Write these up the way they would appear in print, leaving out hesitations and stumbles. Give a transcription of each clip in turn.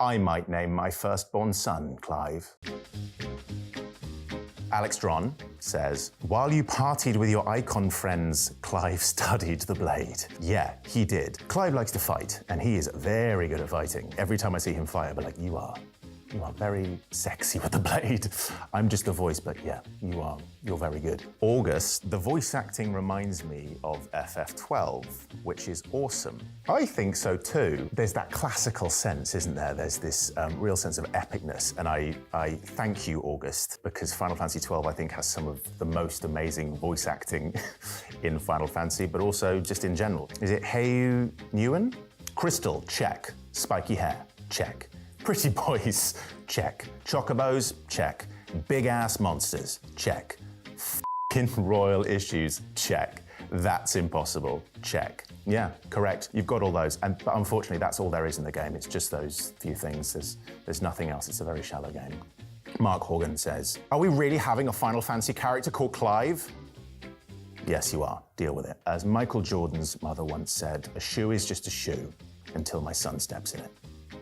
I might name my firstborn son Clive. Alex Dron says, while you partied with your icon friends, Clive studied the blade. Yeah, he did. Clive likes to fight, and he is very good at fighting. Every time I see him fight, I'll be like, you are very sexy with the blade. I'm just the voice, but yeah, you're very good. August, the voice acting reminds me of FF12, which is awesome. I think so too. There's that classical sense, isn't there? There's this real sense of epicness, and I thank you, August, because Final Fantasy XII, I think, has some of the most amazing voice acting in Final Fantasy, but also just in general. Is it Heiyu Nguyen? Crystal, check. Spiky hair, check. Pretty boys, check. Chocobos, check. Big ass monsters, check. F***ing royal issues, check. That's impossible, check. Yeah, correct. You've got all those, but unfortunately, that's all there is in the game. It's just those few things. There's nothing else. It's a very shallow game. Mark Horgan says, are we really having a Final Fantasy character called Clive? Yes, you are. Deal with it. As Michael Jordan's mother once said, a shoe is just a shoe until my son steps in it.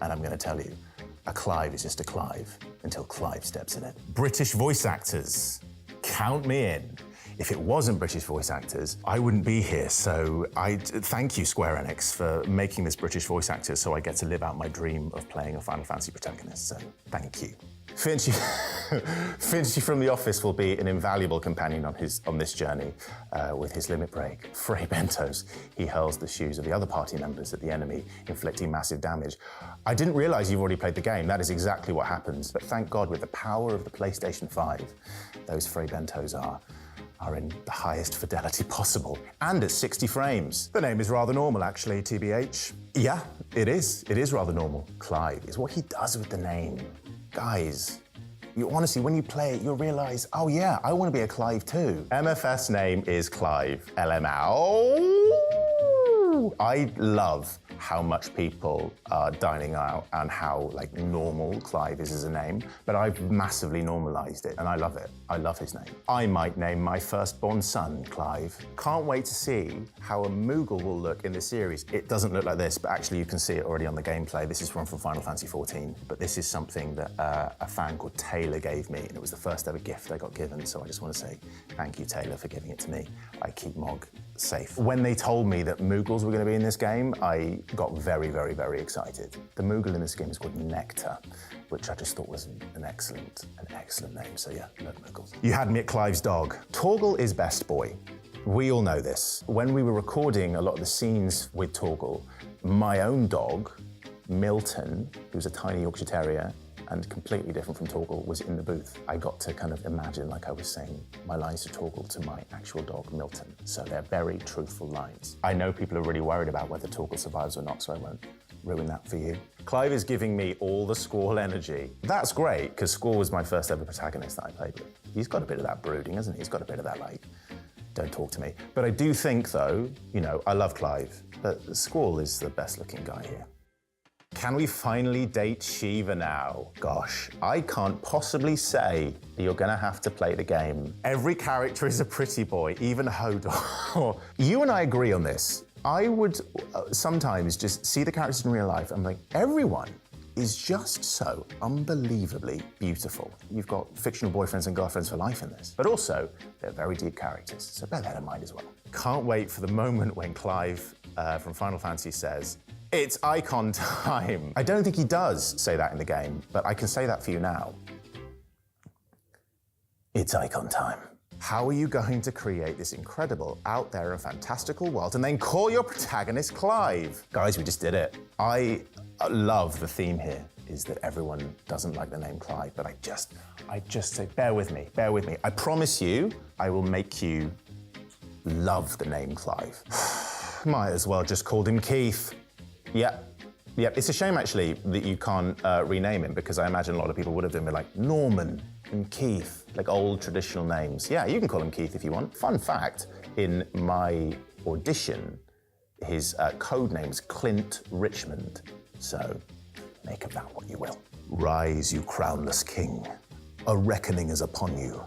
And I'm going to tell you, a Clive is just a Clive until Clive steps in it. British voice actors, count me in. If it wasn't British voice actors, I wouldn't be here. So I thank you, Square Enix, for making this British voice actor so I get to live out my dream of playing a Final Fantasy protagonist. So thank you. Finchy from The Office will be an invaluable companion on this journey with his limit break. Frey Bentos, he hurls the shoes of the other party members at the enemy, inflicting massive damage. I didn't realize you've already played the game. That is exactly what happens. But thank God, with the power of the PlayStation 5, those Frey Bentos are in the highest fidelity possible, and at 60 frames. The name is rather normal, actually, TBH. Yeah, it is. It is rather normal. Clive is what he does with the name. Guys, you honestly, when you play it, you'll realize, oh yeah, I want to be a Clive too. MFS name is Clive. LMAO. I love how much people are dining out and how normal Clive is as a name, but I've massively normalized it and I love it. I love his name. I might name my firstborn son Clive. Can't wait to see how a Moogle will look in the series. It doesn't look like this, but actually you can see it already on the gameplay. This is from Final Fantasy XIV, but this is something that a fan called Taylor gave me, and it was the first ever gift I got given, so I just want to say thank you, Taylor, for giving it to me. I keep Mog safe. When they told me that Moogles were going to be in this game, I got very, very, very excited. The Moogle in this game is called Nectar, which I just thought was an excellent name. So yeah, love Moogles. You had me at Clive's dog. Torgal is best boy. We all know this. When we were recording a lot of the scenes with Torgal, my own dog, Milton, who's a tiny Yorkshire Terrier, and completely different from Torgal, was in the booth. I got to kind of imagine like I was saying my lines to Torgal to my actual dog, Milton. So they're very truthful lines. I know people are really worried about whether Torgal survives or not, so I won't ruin that for you. Clive is giving me all the Squall energy. That's great, because Squall was my first ever protagonist that I played with. He's got a bit of that brooding, hasn't he? He's got a bit of that don't talk to me. But I do think though, I love Clive, but Squall is the best looking guy here. Can we finally date Shiva now? Gosh, I can't possibly say that you're gonna have to play the game. Every character is a pretty boy, even Hodor. You and I agree on this. I would sometimes just see the characters in real life and everyone is just so unbelievably beautiful. You've got fictional boyfriends and girlfriends for life in this, but also they're very deep characters, so bear that in mind as well. Can't wait for the moment when Clive from Final Fantasy says, "It's icon time." I don't think he does say that in the game, but I can say that for you now. It's icon time. How are you going to create this incredible, out there and fantastical world and then call your protagonist Clive? Guys, we just did it. I love the theme here is that everyone doesn't like the name Clive, but I just say, bear with me. I promise you, I will make you love the name Clive. Might as well just called him Keith. Yeah, it's a shame actually that you can't rename him, because I imagine a lot of people would have been like Norman and Keith, like old traditional names. Yeah, you can call him Keith if you want. Fun fact, in my audition, his code name's Clint Richmond. So make of that what you will. Rise, you crownless king. A reckoning is upon you.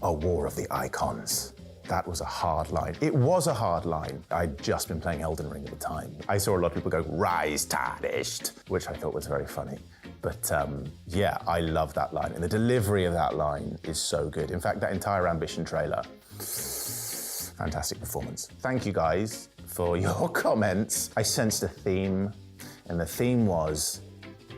A war of the icons. That was a hard line. It was a hard line. I'd just been playing Elden Ring at the time. I saw a lot of people go, "Rise, Tarnished," which I thought was very funny. But yeah, I love that line, and the delivery of that line is so good. In fact, that entire Ambition trailer, fantastic performance. Thank you guys for your comments. I sensed a theme, and the theme was,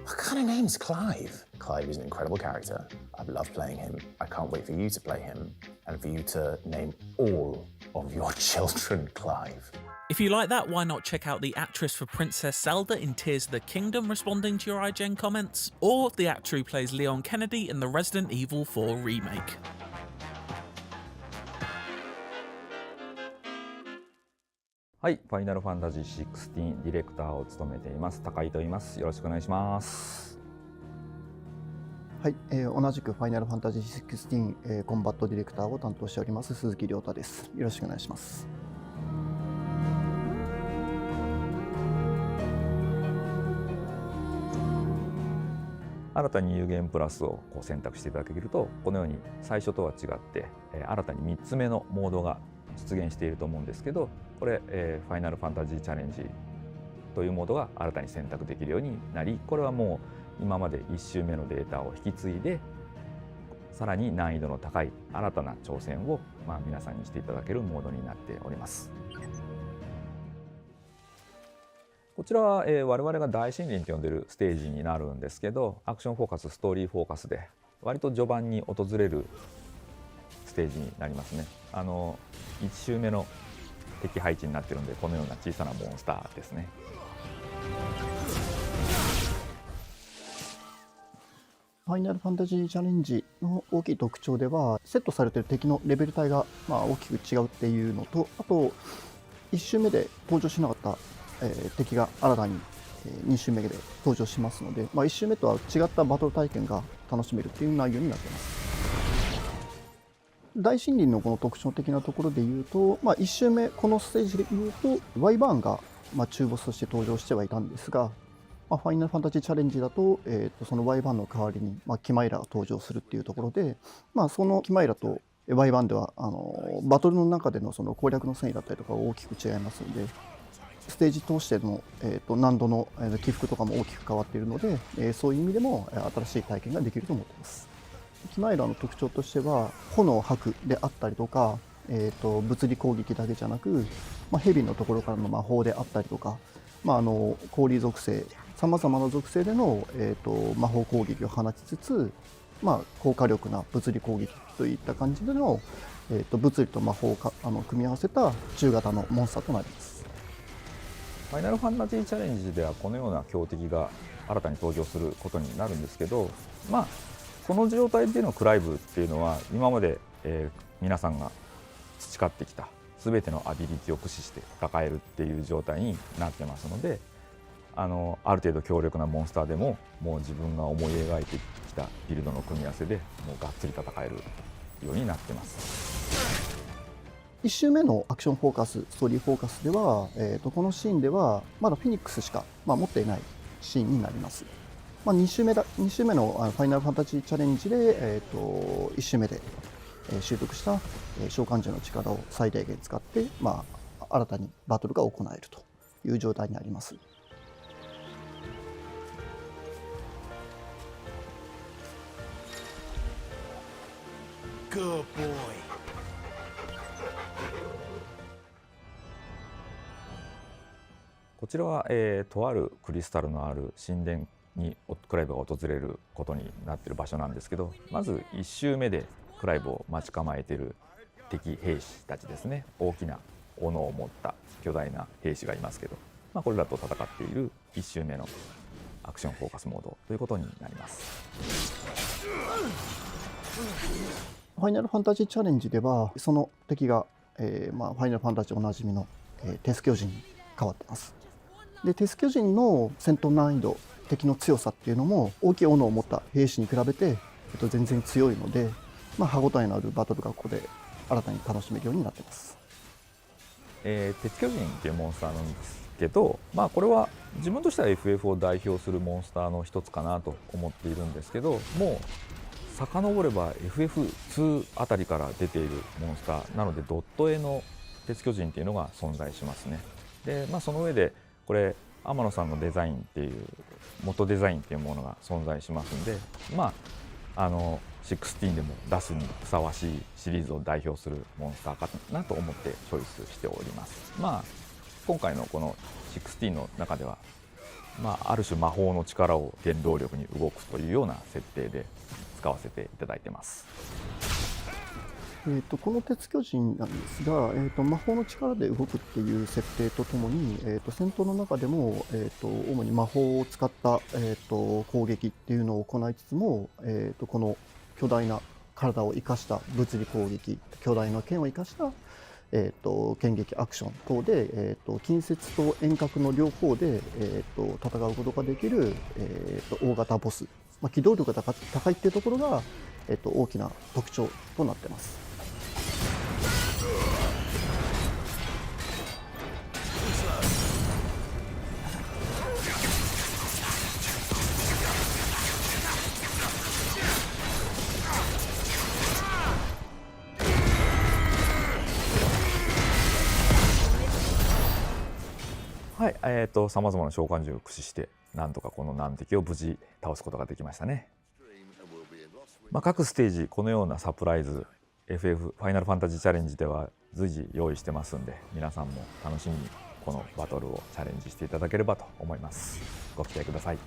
what kind of name is Clive? Clive is an incredible character. I've loved playing him. I can't wait for you to play him and for you to name all of your children Clive. If you like that, why not check out the actress for Princess Zelda in Tears of the Kingdom responding to your IGN comments, or the actor who plays Leon Kennedy in the Resident Evil 4 remake. はい、ファイナルファンタジー16ディレクターを務めています高井と言います。よろしくお願いします。はい、同じくファイナルファンタジー16、コンバットディレクターを担当しております鈴木亮太です。よろしくお願いします。新たにニューゲームプラスを選択していただけると、このように最初とは違って、新たに3つ目のモードが出現していると思うんですけど、これ、ファイナルファンタジーチャレンジというモードが新たに選択できるようになり、これはもう今まで1周目のデータを引き継いで、さらに難易度の高い新たな挑戦を、皆さんにしていただけるモードになっております。こちらは、我々が大森林と呼んでいるステージになるんですけど、アクションフォーカス、ストーリーフォーカスで割と序盤に訪れるステージになりますね。1周目の敵配置になっているので、このような小さなモンスターですね。ファイナルファンタジーチャレンジの大きい特徴では、セットされている敵のレベル帯が大きく違うっていうのと、あと1周目で登場しなかった敵が新たに2周目で登場しますので、1周目とは違ったバトル体験が楽しめるという内容になっています。大森林のこの特徴的なところでいうと、1周目このステージでいうとワイバーンが中ボスとして登場してはいたんですが、ファイナルファンタジーチャレンジだと、そのワイバーンの代わりに、キマイラが登場するっていうところで、そのキマイラとワイバーンではバトルの中でのその攻略の繊維だったりとか大きく違いますので、ステージ通しての、難度の起伏とかも大きく変わっているので、そういう意味でも新しい体験ができると思っています。キマイラの特徴としては、炎白であったりとか、物理攻撃だけじゃなく、蛇のところからの魔法であったりとか、氷属性、さまざまな属性での、魔法攻撃を放ちつつ、高火力な物理攻撃といった感じでの、物理と魔法を組み合わせた中型のモンスターとなります。ファイナルファンタジーチャレンジではこのような強敵が新たに登場することになるんですけど、この状態でのクライブっていうのは今まで、皆さんが培ってきた全てのアビリティを駆使して戦えるっていう状態になってますので、ある程度強力なモンスターでももう自分が思い描いてきたビルドの組み合わせでもうがっつり戦えるようになってます。1周目のアクションフォーカス、ストーリーフォーカスでは、このシーンではまだフェニックスしか、持っていないシーンになります。2周目のファイナルファンタジーチャレンジで、1周目で習得した召喚獣の力を最大限使って、新たにバトルが行えるという状態にあります。Good boy.こちらは、とあるクリスタルのある神殿にクライブが訪れることになっている場所なんですけど、まず1周目でクライブを待ち構えている敵兵士たちですね。大きな斧を持った巨大な兵士がいますけど、これらと戦っている1周目のアクションフォーカスモードということになります。ファイナルファンタジーチャレンジではその敵が、ファイナルファンタジーおなじみの、テス巨人に変わっています。でテス巨人の戦闘難易度、敵の強さっていうのも大きい斧を持った兵士に比べて、全然強いので、歯応えのあるバトルがここで新たに楽しめるようになっています。鉄巨人っていうモンスターなんですけど、これは自分としては FF を代表するモンスターの一つかなと思っているんですけど、もう遡れば FF2 あたりから出ているモンスターなので、ドット絵の鉄巨人っていうのが存在しますね。で、その上でこれ天野さんのデザインっていう元デザインっていうものが存在しますんで、16でも出すにふさわしいシリーズを代表するモンスターかなと思ってチョイスしております。今回のこの16の中では、ある種魔法の力を原動力に動くというような設定で使わせていただいてます。この鉄巨人なんですが、魔法の力で動くっていう設定とともに、戦闘の中でも、主に魔法を使った、攻撃っていうのを行いつつも、この巨大な体を生かした物理攻撃、巨大な剣を生かした、剣撃アクション等で、近接と遠隔の両方で、戦うことができる、大型ボス、機動力が高いっていうところが、大きな特徴となっています。はい、さまざまな召喚獣を駆使してなんとかこの難敵を無事倒すことができましたね。各ステージこのようなサプライズ FF ファイナルファンタジーチャレンジでは随時用意してますんで、皆さんも楽しみにこのバトルをチャレンジしていただければと思います。ご期待ください。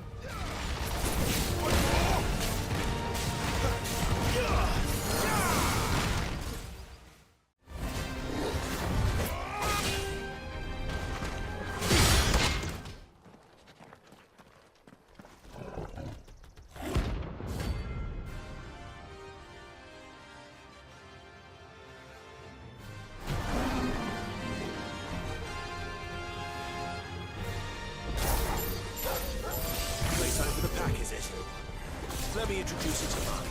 Playtime for the pack, is it? Let me introduce you to mine.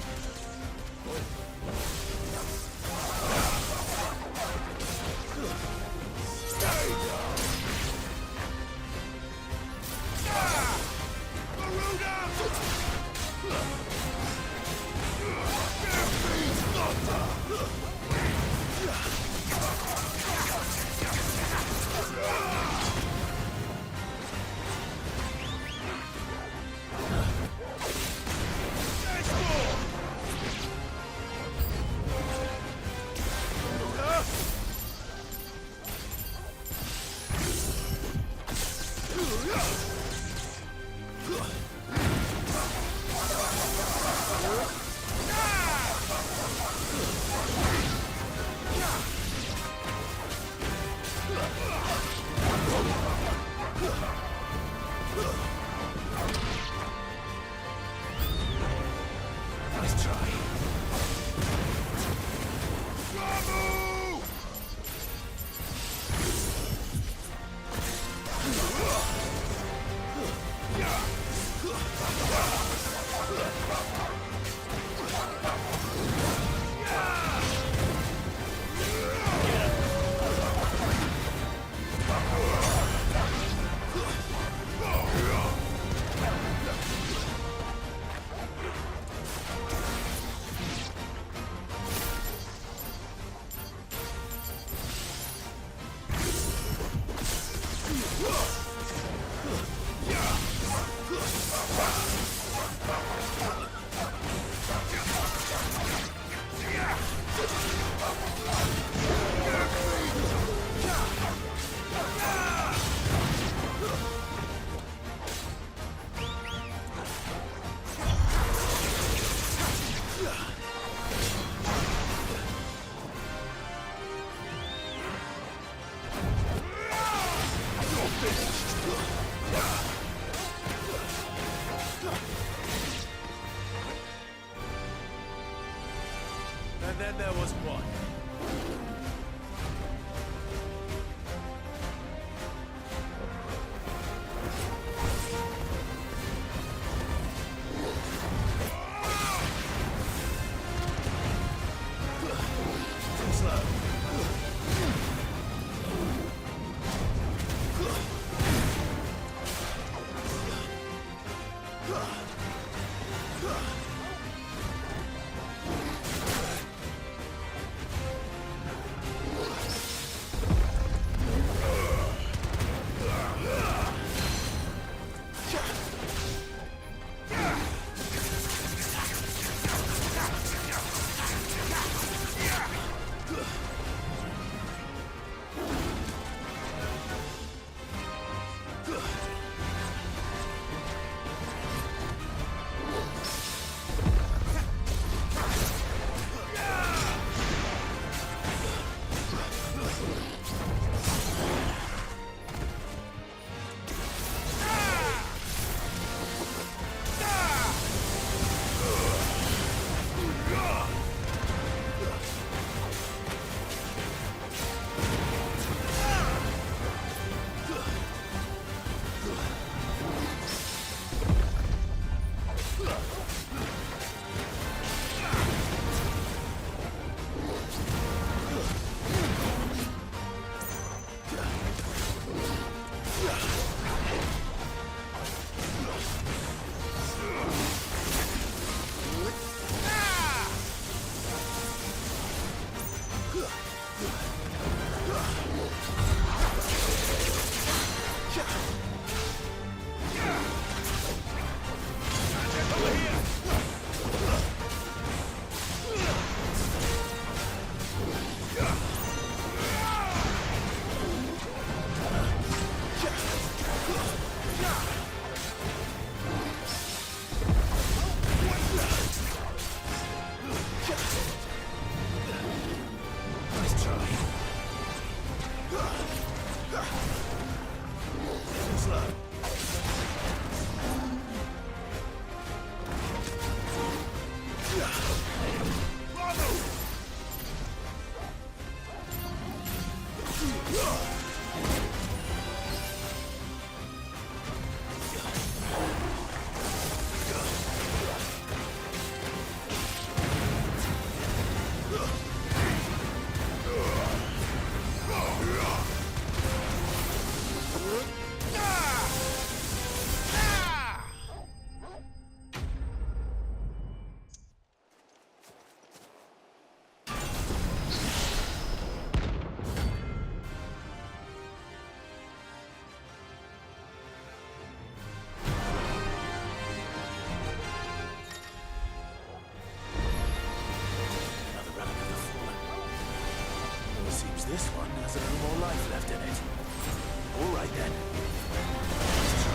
This one has a little more life left in it. All right then. Let's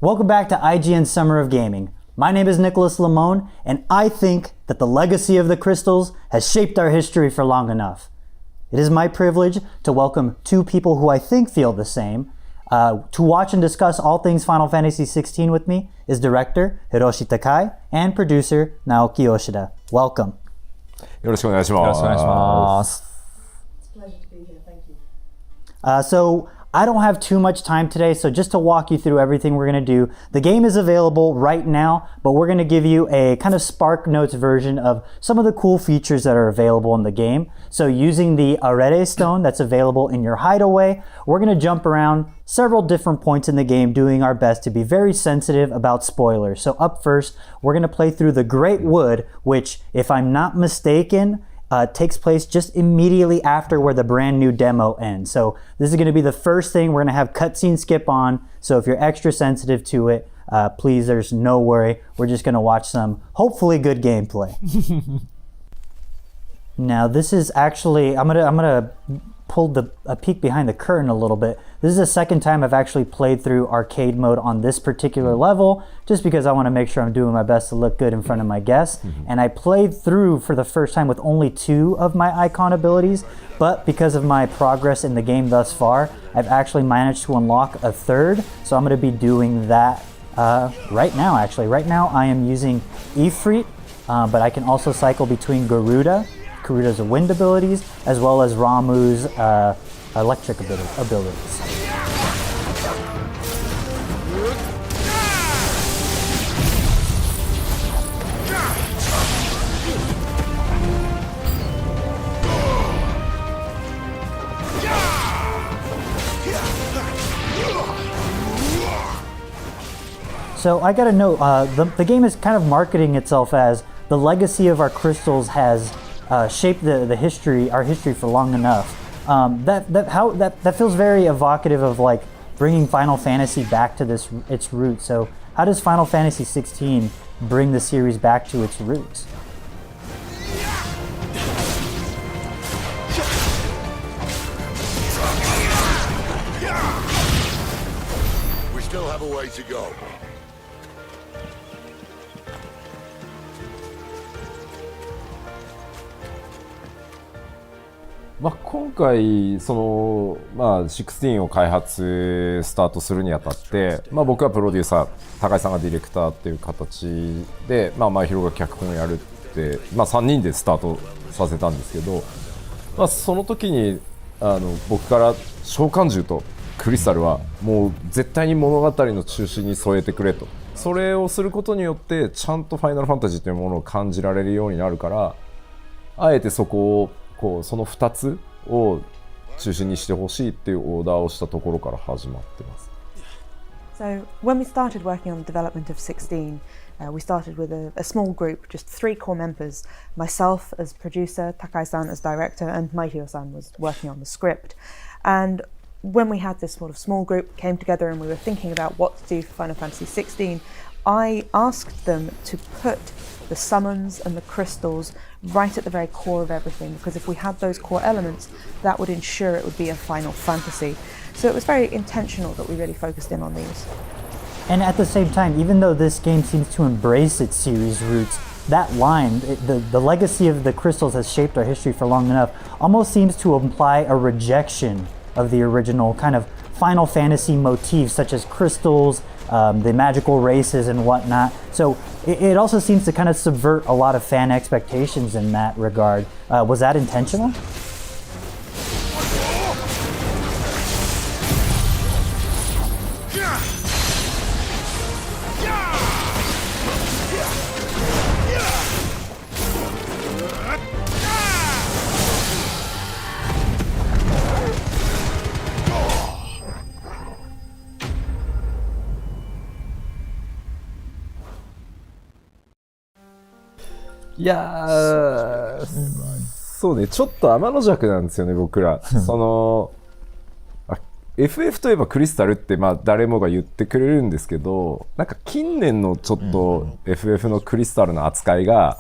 Welcome back to IGN Summer of Gaming. My name is Nicholas Limon, and I think that the legacy of the crystals has shaped our history for long enough. It is my privilege to welcome two people who I think feel the same. To watch and discuss all things Final Fantasy XVI with me is director Hiroshi Takai and producer Naoki Yoshida. Welcome. よろしくお願いします。よろしくお願いします。It's a pleasure to be here. Thank you. So I don't have too much time today, so just to walk you through everything we're going to do, the game is available right now, but we're going to give you a kind of Spark Notes version of some of the cool features that are available in the game. So using the Arete Stone that's available in your hideaway, we're going to jump around several different points in the game, doing our best to be very sensitive about spoilers. So up first, we're going to play through the Greatwood, which, if I'm not mistaken, takes place just immediately after where the brand new demo ends. So this is going to be the first thing we're going to have cutscene skip on. So if you're extra sensitive to it, please, there's no worry. We're just going to watch some hopefully good gameplay. Now this is actually, I'm gonna pull a peek behind the curtain a little bit. This is the second time I've actually played through arcade mode on this particular level, just because I want to make sure I'm doing my best to look good in front of my guests. And I played through for the first time with only 2 of my icon abilities, but because of my progress in the game thus far, I've actually managed to unlock a 3rd, so I'm going to be doing that right now actually. Right now I am using Ifrit, but I can also cycle between Garuda's wind abilities, as well as Ramuh's electric abilities. So I gotta note, the game is kind of marketing itself as the legacy of our crystals has shaped our history for long enough. That feels very evocative of like bringing Final Fantasy back to its roots. So how does Final Fantasy XVI bring the series back to its roots? We still have a way to go.今回16を開発スタートするにあたって、僕はプロデューサー、高井さんがディレクターっていう形で、前広が脚本をやるって、3人でスタートさせたんですけど、その時に僕から召喚獣とクリスタルはもう絶対に物語の中心に添えてくれと、それをすることによってちゃんとファイナルファンタジーというものを感じられるようになるから、あえてそこをその2つを中心にしてほしいっていうオーダーをしたところから始まってます。So when we started working on the development of 16, we started with a small group, just 3 core members. Myself as producer, Takai-san as director, and Maihiro-san was working on the script. And when we had this sort of small group came together and we were thinking about what to do for Final Fantasy XVI, I asked them to put the summons and the crystals right at the very core of everything, because if we had those core elements, that would ensure it would be a Final Fantasy. So it was very intentional that we really focused in on these. And at the same time, even though this game seems to embrace its series roots, that line, the legacy of the crystals has shaped our history for long enough, almost seems to imply a rejection of the original kind of Final Fantasy motifs, such as crystals, the magical races and whatnot. So it also seems to kind of subvert a lot of fan expectations in that regard. Was that intentional?いやー、そうね、ちょっと天の弱なんですよね、僕ら。FF といえばクリスタルって誰もが言ってくれるんですけど、なんか近年のちょっと FF のクリスタルの扱いが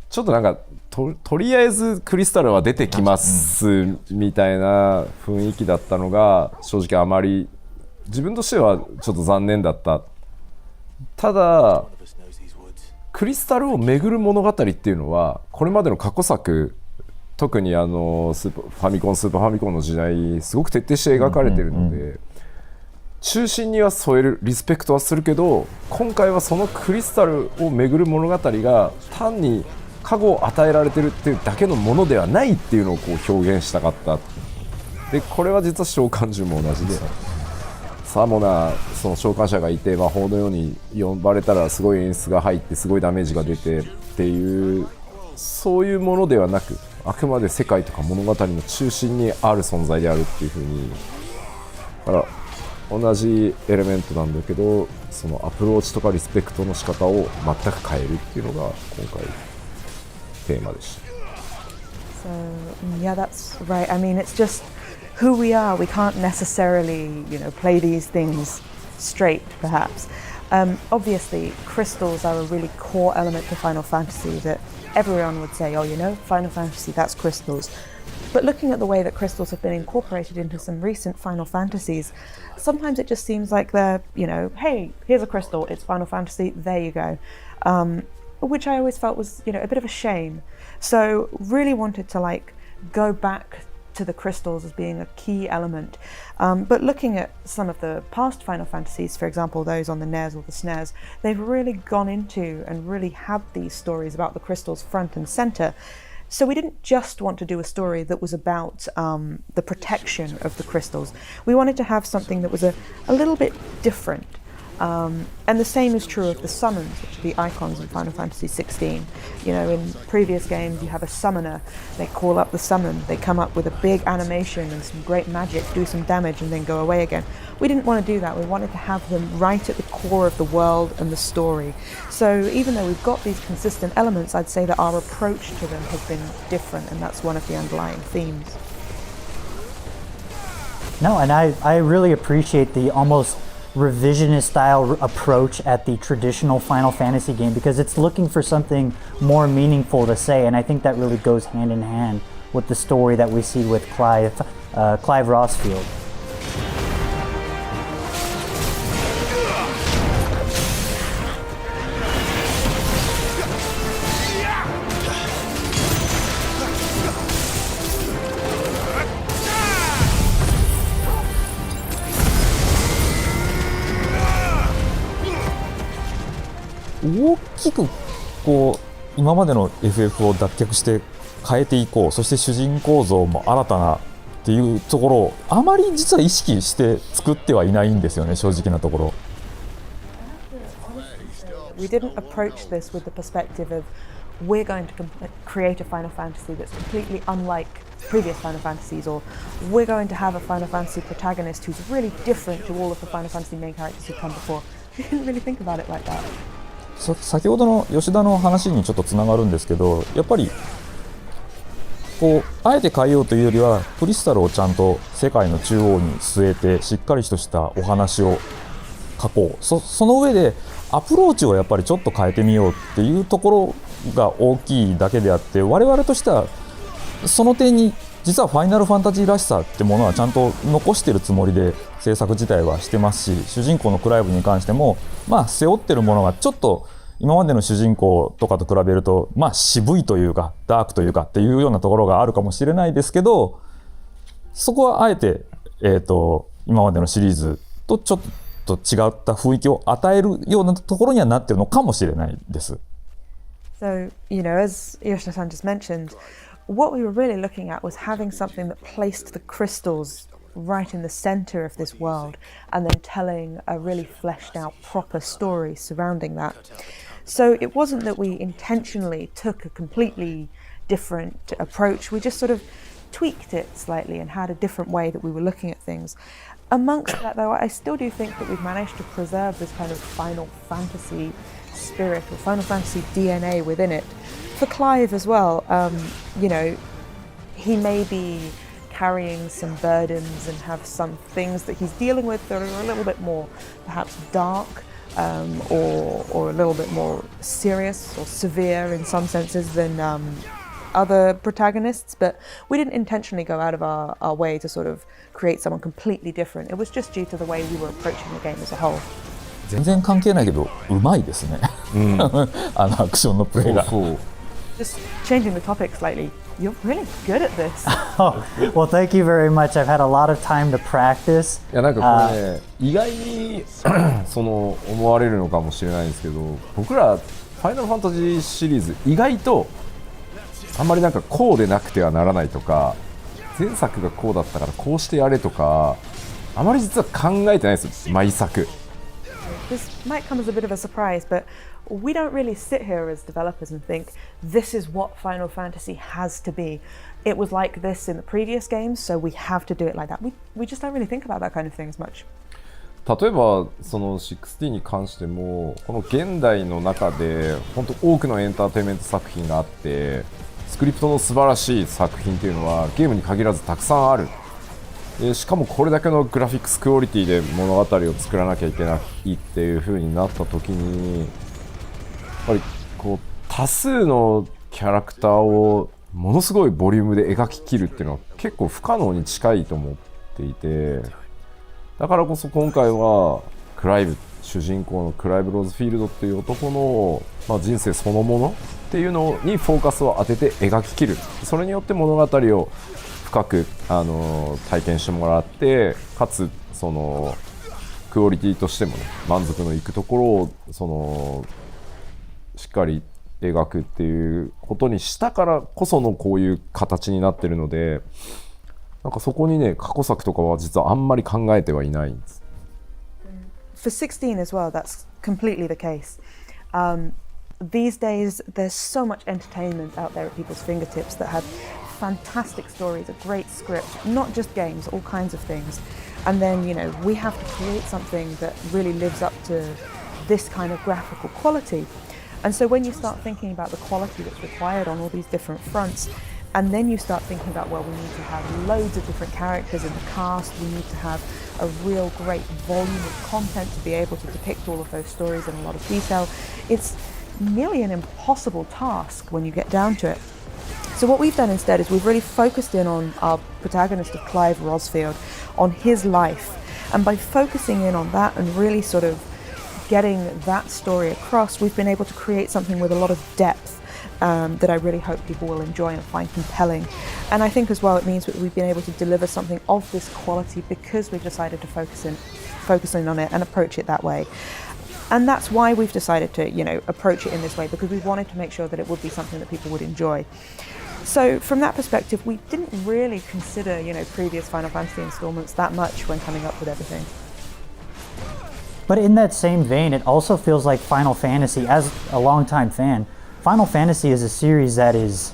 ちょっとなんか とりあえずクリスタルは出てきますみたいな雰囲気だったのが正直あまり自分としてはちょっと残念だった。ただクリスタルを巡る物語っていうのはこれまでの過去作、特にファミコンスーパーファミコンの時代すごく徹底して描かれているので、中心には添えるリスペクトはするけど、今回はそのクリスタルを巡る物語が単に加護を与えられてるっていうだけのものではないっていうのをこう表現したかった。でこれは実は召喚獣も同じで、サモナその召喚者がいて魔法のように呼ばれたらすごい演出が入ってすごいダメージが出てっていう、そういうものではなく、あくまで世界とか物語の中心にある存在であるっていう風に、だから同じエレメントなんだけど、そのアプローチとかリスペクトの仕方を全く変えるっていうのが今回テーマでした。So yeah, that's right. I mean, it's just who we are. We can't necessarily, play these things straight, perhaps. Obviously, crystals are a really core element to Final Fantasy that everyone would say, Final Fantasy, that's crystals. But looking at the way that crystals have been incorporated into some recent Final Fantasies, sometimes it just seems like they're, hey, here's a crystal, it's Final Fantasy, there you go. Which I always felt was, a bit of a shame. So really wanted to go back to the crystals as being a key element. But looking at some of the past Final Fantasies, for example, those on the NES or the SNES, they've really gone into and really had these stories about the crystals front and center. So we didn't just want to do a story that was about the protection of the crystals. We wanted to have something that was a little bit different. And the same is true of the summons, which are the icons in Final Fantasy XVI. In previous games you have a summoner, they call up the summon, they come up with a big animation and some great magic, do some damage and then go away again. We didn't want to do that, we wanted to have them right at the core of the world and the story. So even though we've got these consistent elements, I'd say that our approach to them has been different, and that's one of the underlying themes. No, and I really appreciate the almost revisionist style approach at the traditional Final Fantasy game, because it's looking for something more meaningful to say, and I think that really goes hand in hand with the story that we see with Clive Rossfield. 大きく今までの FF を脱却して変えていこう、そして主人公像も新たなっていうところをあまり実は意識して作ってはいないんですよね、正直なところ。We didn't approach this with the perspective of we're going to create a Final Fantasy that's completely unlike previous Final Fantasies, or we're going to have a Final Fantasy protagonist who's really different to all of the Final Fantasy main characters who've come before. We didn't really think about it like that. 先ほどの吉田の話にちょっとつながるんですけど、やっぱりあえて変えようというよりはクリスタルをちゃんと世界の中央に据えてしっかりとしたお話を書こう、その上でアプローチをやっぱりちょっと変えてみようっていうところが大きいだけであって、我々としてはその点に実はファイナルファンタジーらしさってものはちゃんと残してるつもりで制作自体はしてますし、主人公のクライブに関しても背負ってるものがちょっと今までの主人公とかと比べると渋いというかダークというかっていうようなところがあるかもしれないですけど、そこはあえて、今までのシリーズとちょっと違った雰囲気を与えるようなところにはなってるのかもしれないです。So, as Yoshida-san just mentioned, what we were really looking at was having something that placed the crystals right in the center of this world and then telling a really fleshed out proper story surrounding that. So it wasn't that we intentionally took a completely different approach, we just sort of tweaked it slightly and had a different way that we were looking at things. Amongst that though, I still do think that we've managed to preserve this kind of Final Fantasy spirit or Final Fantasy DNA within it. For Clive as well, he may be carrying some burdens and have some things that he's dealing with that are a little bit more perhaps dark or a little bit more serious or severe in some senses than other protagonists, but we didn't intentionally go out of our way to sort of create someone completely different. It was just due to the way we were approaching the game as a whole. 全然関係ないけどうまいですね、アクションのプレイが。そうそう。 Just changing the topic slightly, you're really good at this. Oh, well, thank you very much. I've had a lot of time to practice. いやなんかこれね、意外にその思われるのかもしれないんですけど、僕らファイナルファンタジーシリーズ意外とあんまりなんかこうでなくてはならないとか、前作がこうだったからこうしてやれとか、あまり実は考えてないですよ、毎作。This might come as a bit of a surprise, but we don't really sit here as developers and think this is what Final Fantasy has to be. It was like this in the previous games, so we have to do it like that. We just don't really think about that kind of thing as much. 例えばその16に関してもこの現代の中で本当多くのエンターテインメント作品があって、スクリプトの素晴らしい作品っていうのはゲームに限らずたくさんある。しかもこれだけのグラフィックスクオリティで物語を作らなきゃいけないっていう風になった時に、やっぱりこう多数のキャラクターをものすごいボリュームで描き切るっていうのは結構不可能に近いと思っていて、だからこそ今回はクライブ、主人公のクライブ・ローズフィールドっていう男の、人生そのものっていうのにフォーカスを当てて描き切る。それによって物語を深く体験してもらって、かつそのクオリティとしてもね、満足のいくところをそのしっかり描くっていうことにしたからこそのこういう形になってるので、なんかそこにね過去作とかは実はあんまり考えてはいないんです。For 16 as well, that's completely the case. These days, there's so much entertainment out there at people's fingertips that have fantastic stories, a great script, not just games, all kinds of things. And then, you know, we have to create something that really lives up to this kind of graphical quality. And so when you start thinking about the quality that's required on all these different fronts, and then you start thinking about, well, we need to have loads of different characters in the cast, we need to have a real great volume of content to be able to depict all of those stories in a lot of detail, it's nearly an impossible task when you get down to it. So what we've done instead is we've really focused in on our protagonist of Clive Rosfield, on his life. And by focusing in on that and really sort of getting that story across, we've been able to create something with a lot of depth that I really hope people will enjoy and find compelling. And I think as well it means that we've been able to deliver something of this quality because we've decided to focus in on it and approach it that way. And that's why we've decided to, you know, approach it in this way, because we wanted to make sure that it would be something that people would enjoy. So from that perspective, we didn't really consider, you know, previous Final Fantasy installments that much when coming up with everything. But in that same vein, it also feels like Final Fantasy, as a longtime fan, Final Fantasy is a series that is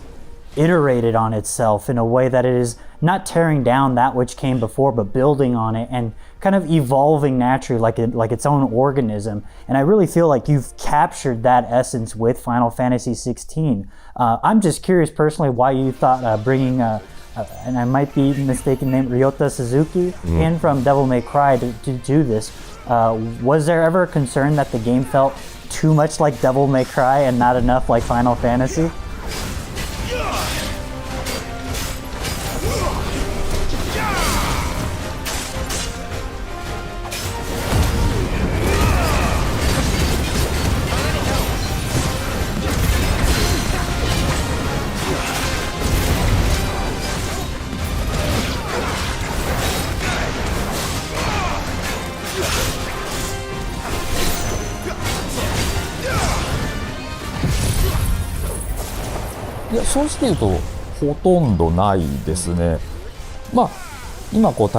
iterated on itself in a way that it is not tearing down that which came before, but building on it and kind of evolving naturally like its own organism. And I really feel like you've captured that essence with Final Fantasy XVI. I'm just curious personally why you thought bringing, and I might be mistaken, named Ryota Suzuki in from Devil May Cry to do this. Was there ever a concern that the game felt too much like Devil May Cry and not enough like Final Fantasy?いや、正直言うとほとんどないですね。今こう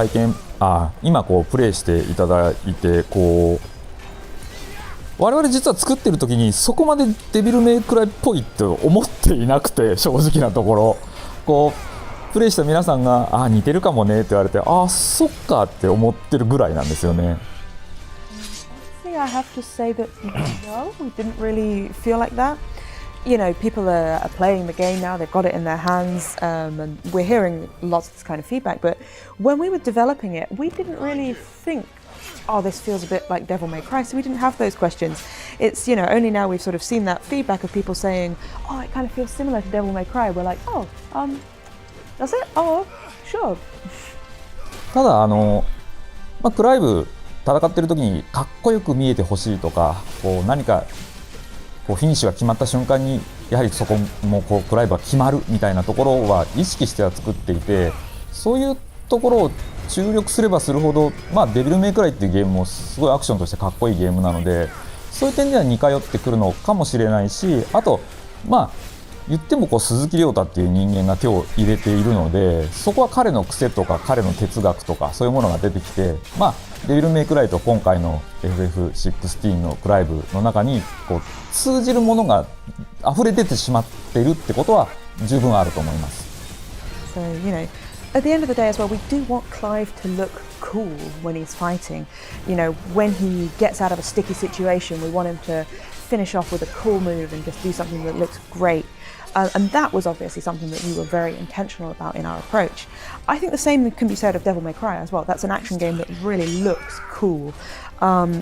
今こうプレイしていただいて、こう我々実は作ってる時にそこまでデビルメイクライっぽいって思っていなくて、正直なところこうプレイした皆さんが似てるかもねって言われて、そっかって思ってるぐらいなんですよね。I have to say that no, we didn't really feel like that. You know, people are playing the game now, they've got it in their hands, and we're hearing lots of this kind of feedback, but when we were developing it, we didn't really think oh, this feels a bit like Devil May Cry. So we didn't have those questions. It's, you know, only now we've sort of seen that feedback of people saying, oh, it kind of feels similar to Devil May Cry. We're like, oh, does it? Oh, sure. ただクライブ戦ってる時にかっこよく見えてほしいとか、こう何かこうフィニッシュが決まった瞬間にやはりそこもこうクライブが決まるみたいなところは意識しては作っていて、そういうところを注力すればするほど、デビルメイクライっていうゲームもすごいアクションとしてかっこいいゲームなので、そういう点では似通ってくるのかもしれないし、あと言ってもこう鈴木亮太っていう人間が手を入れているので、そこは彼の癖とか彼の哲学とかそういうものが出てきて、デビルメイクライと今回の FF16 のクライブの中にこう通じるものが溢れ出てしまっているってことは十分あると思います。So, you know, at the end of the day as well, we do want Clive to look cool when he's fighting. You know, when he gets out of a sticky situation, we want him to finish off with a cool move and just do something that looks great. And that was obviously something that we were very intentional about in our approach. I think the same can be said of Devil May Cry as well. That's an action game that really looks cool.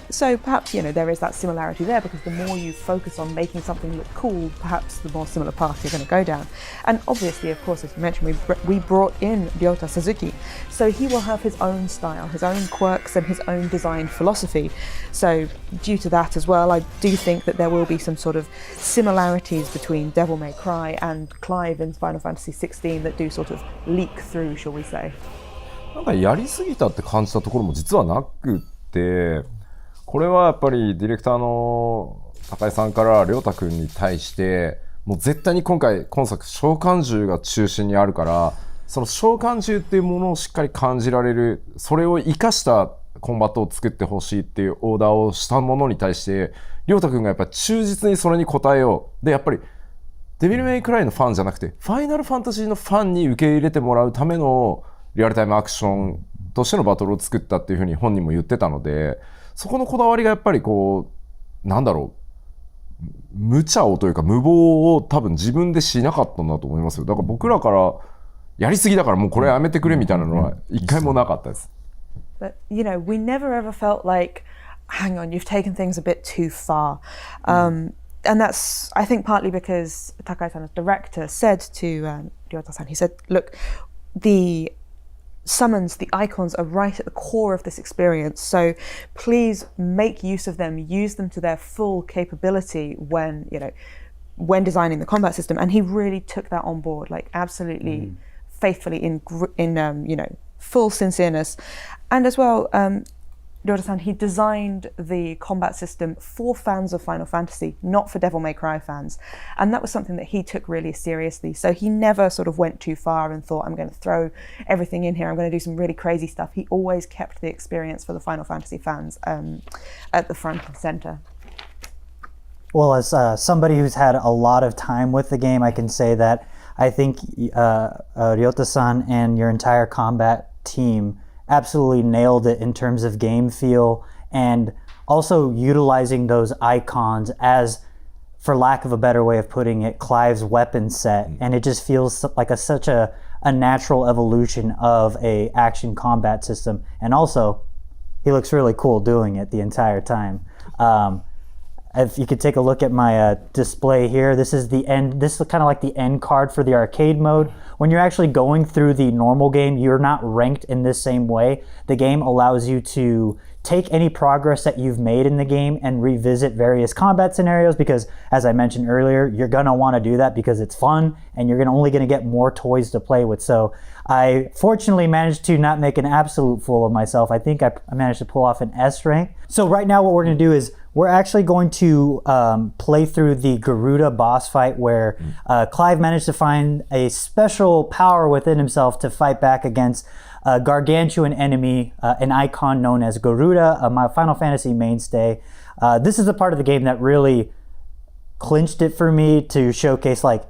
So perhaps, you know, there is that similarity there, because the more you focus on making something look cool, perhaps the more similar path you're going to go down. And obviously, of course, as you mentioned, we brought in Ryota Suzuki, so he will have his own style, his own quirks and his own design philosophy. So due to that as well, I do think that there will be some sort of similarities between Devil May Cry and Clive in Final Fantasy XVI that do sort of leak through, shall we say. なんかやりすぎたって感じたところも実はなくて、これはやっぱりディレクターの高井さんから亮太くんに対して、もう絶対に今作召喚獣が中心にあるから、その召喚獣っていうものをしっかり感じられる、それを生かしたコンバットを作ってほしいっていうオーダーをしたものに対して亮太くんがやっぱり忠実にそれに応えよう。でやっぱりデビルメイクライのファンじゃなくてファイナルファンタジーのファンに受け入れてもらうためのリアルタイムアクションとしてのバトルを作ったっていうふうに本人も言ってたので、そこのこだわりがやっぱりこうなんだろう、無茶をというか無謀を多分自分でしなかったんだと思いますよ。だから僕らからやりすぎだからもうこれやめてくれみたいなのは一回もなかったです。But, you know, we never ever felt like, hang on, you've taken things a bit too far. And that's, I think, partly because Takai-san, as director, said to Ryota-san, he said, look, the summons, the icons are right at the core of this experience, so please make use of them, use them to their full capability when, you know, when designing the combat system. And he really took that on board, like absolutely faithfully in you know, full sincereness. And as well, Ryota-san, he designed the combat system for fans of Final Fantasy, not for Devil May Cry fans. And that was something that he took really seriously. So he never sort of went too far and thought, I'm going to throw everything in here, I'm going to do some really crazy stuff. He always kept the experience for the Final Fantasy fans at the front and center. Well, as somebody who's had a lot of time with the game, I can say that I think Ryota-san and your entire combat team absolutely nailed it in terms of game feel, and also utilizing those icons as, for lack of a better way of putting it, Clive's weapon set. And it just feels like such a natural evolution of a action combat system. And also, he looks really cool doing it the entire time. If you could take a look at my display here, this is the end. This is kind of like the end card for the arcade mode. When you're actually going through the normal game, you're not ranked in this same way. The game allows you to take any progress that you've made in the game and revisit various combat scenarios, because as I mentioned earlier, you're gonna want to do that because it's fun and you're only gonna get more toys to play with. So I fortunately managed to not make an absolute fool of myself. I think I managed to pull off an S rank. So right now what we're gonna do is we're actually going to play through the Garuda boss fight where Clive managed to find a special power within himself to fight back against a gargantuan enemy, an icon known as Garuda, my Final Fantasy mainstay. This is the part of the game that really clinched it for me to showcase, like,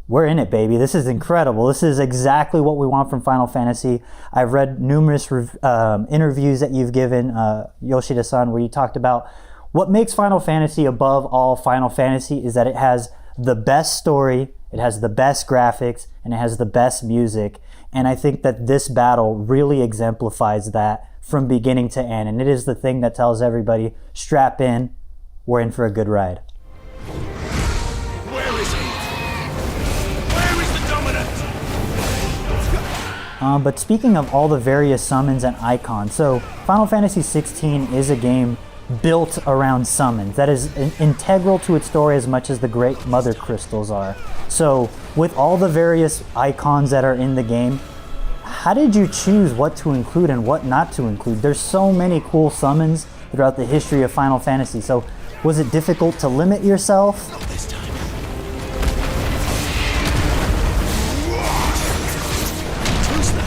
we're in it, baby. This is incredible. This is exactly what we want from Final Fantasy. I've read numerous interviews that you've given, Yoshida-san, where you talked about what makes Final Fantasy above all Final Fantasy is that it has the best story, it has the best graphics, and it has the best music. And I think that this battle really exemplifies that from beginning to end. And it is the thing that tells everybody, strap in, we're in for a good ride. Where is he? Where is the dominant? But speaking of all the various summons and icons, so Final Fantasy XVI is a game built around summons. That is integral to its story as much as the Great Mother Crystals are. So with all the various icons that are in the game, how did you choose what to include and what not to include? There's so many cool summons throughout the history of Final Fantasy. So was it difficult to limit yourself? Not this time. Too slow.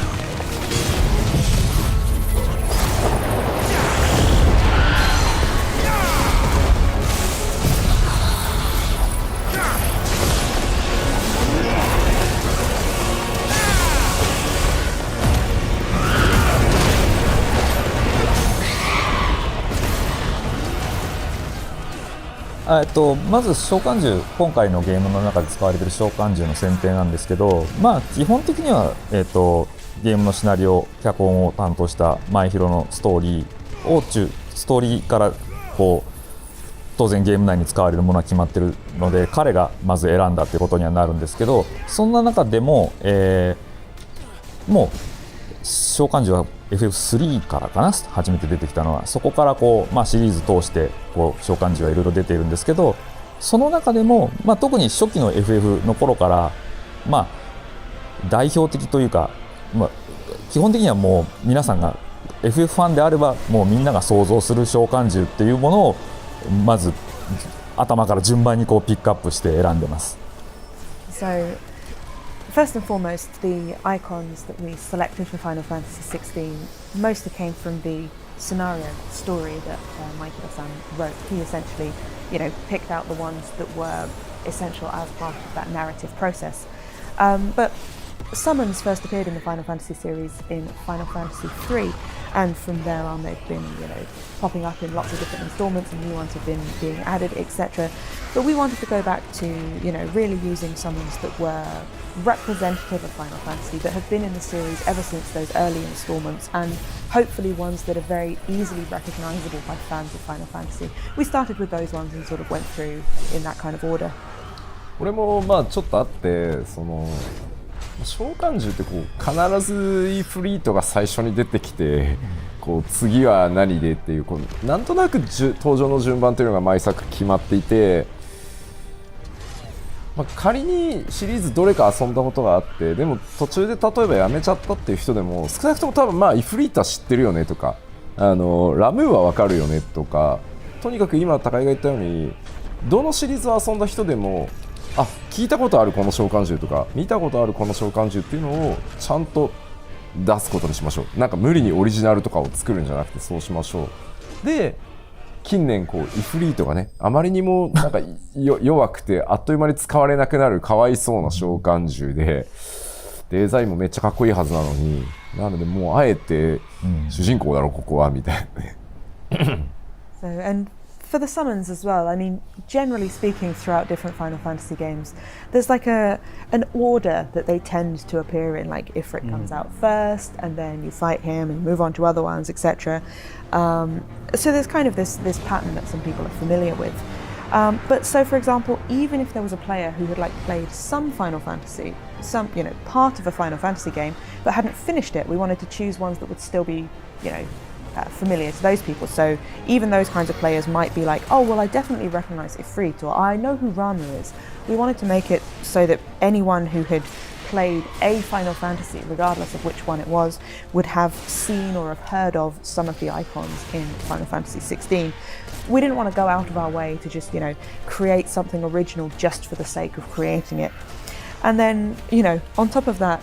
まず召喚獣、今回のゲームの中で使われている召喚獣の選定なんですけど、基本的には、ゲームのシナリオ、脚本を担当した前広のストーリーからこう当然ゲーム内に使われるものは決まっているので、彼がまず選んだということにはなるんですけど、そんな中でも、もう召喚獣は FF3 からかな、初めて出てきたのは。そこからこう、シリーズ通してこう召喚獣はいろいろ出ているんですけど、その中でも、特に初期の FF の頃から、代表的というか、基本的にはもう皆さんが FF ファンであればもうみんなが想像する召喚獣っていうものをまず頭から順番にこうピックアップして選んでます。First and foremost, the icons that we selected for Final Fantasy XVI mostly came from the scenario story that Maikiro-san wrote. He essentially, picked out the ones that were essential as part of that narrative process. But summons first appeared in the Final Fantasy series in Final Fantasy III, and from there on they've been, popping up in lots of different installments, and new ones have been being added, etc. But we wanted to go back to, really using summons that were representative of Final Fantasy, that have been in the series ever since those early installments, and hopefully ones that are very easily recognizable by fans of Final Fantasy. We started with those ones and sort of went through in that kind of order. 俺もちょっとあって、召喚獣ってこう必ずイフリートが最初に出てきて、こう次は何でっていうなんとなく登場の順番というのが毎作決まっていて、仮にシリーズどれか遊んだことがあって、でも途中で例えばやめちゃったっていう人でも少なくとも多分イフリートは知ってるよねとか、ラムーはわかるよねとか、とにかく今高井が言ったようにどのシリーズを遊んだ人でも聞いたことあるこの召喚獣とか見たことあるこの召喚獣っていうのをちゃんと出すことにしましょう。なんか無理にオリジナルとかを作るんじゃなくてそうしましょう。で近年イフリートがねあまりにもなんか弱くてあっという間に使われなくなるかわいそうな召喚獣で、デザインもめっちゃかっこいいはずなのに、なのでもうあえて主人公だろここはみたいなね。For the summons as well, I mean, generally speaking, throughout different Final Fantasy games, there's like an order that they tend to appear in. Like Ifrit comes out first, and then you fight him and move on to other ones, etc. So there's kind of this pattern that some people are familiar with. But so, for example, even if there was a player who had played some Final Fantasy, some part of a Final Fantasy game, but hadn't finished it, we wanted to choose ones that would still be, familiar to those people. So even those kinds of players might be like, oh well, I definitely recognize Ifrit, or I know who Ramu is. We wanted to make it so that anyone who had played a Final Fantasy, regardless of which one it was, would have seen or have heard of some of the icons in Final Fantasy XVI. We didn't want to go out of our way to just, create something original just for the sake of creating it. And then, on top of that,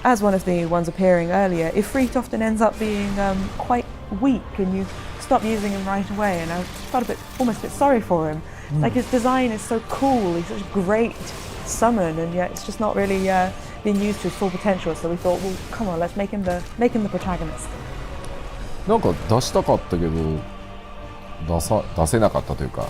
as one of the ones appearing earlier, Ifrit often ends up being quite weak, and you stop using him right away, and I felt almost a bit sorry for him. Like his design is so cool, he's such a great summon, and yet it's just not really being used to his full potential. So we thought, well, come on, let's make him the protagonist. なんか出したかったけど出せなかったというか、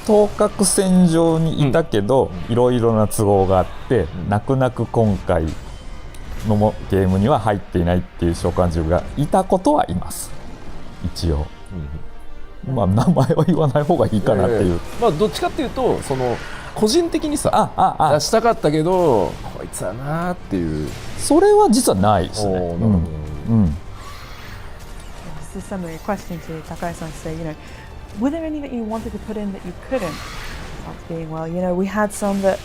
当確線上にいたけど、いろいろな都合があって、泣く泣く今回のゲームには入っていないっていう召喚獣がいたことはいます、一応。まあ名前は言わない方がいいかなっていう。まあどっちかっていうと、その個人的にさ出したかったけどこいつはなーっていう。それは実はないですね。This is similar question to Takai-san to say, were there any that you wanted to put in that you couldn't? After being well, we had some that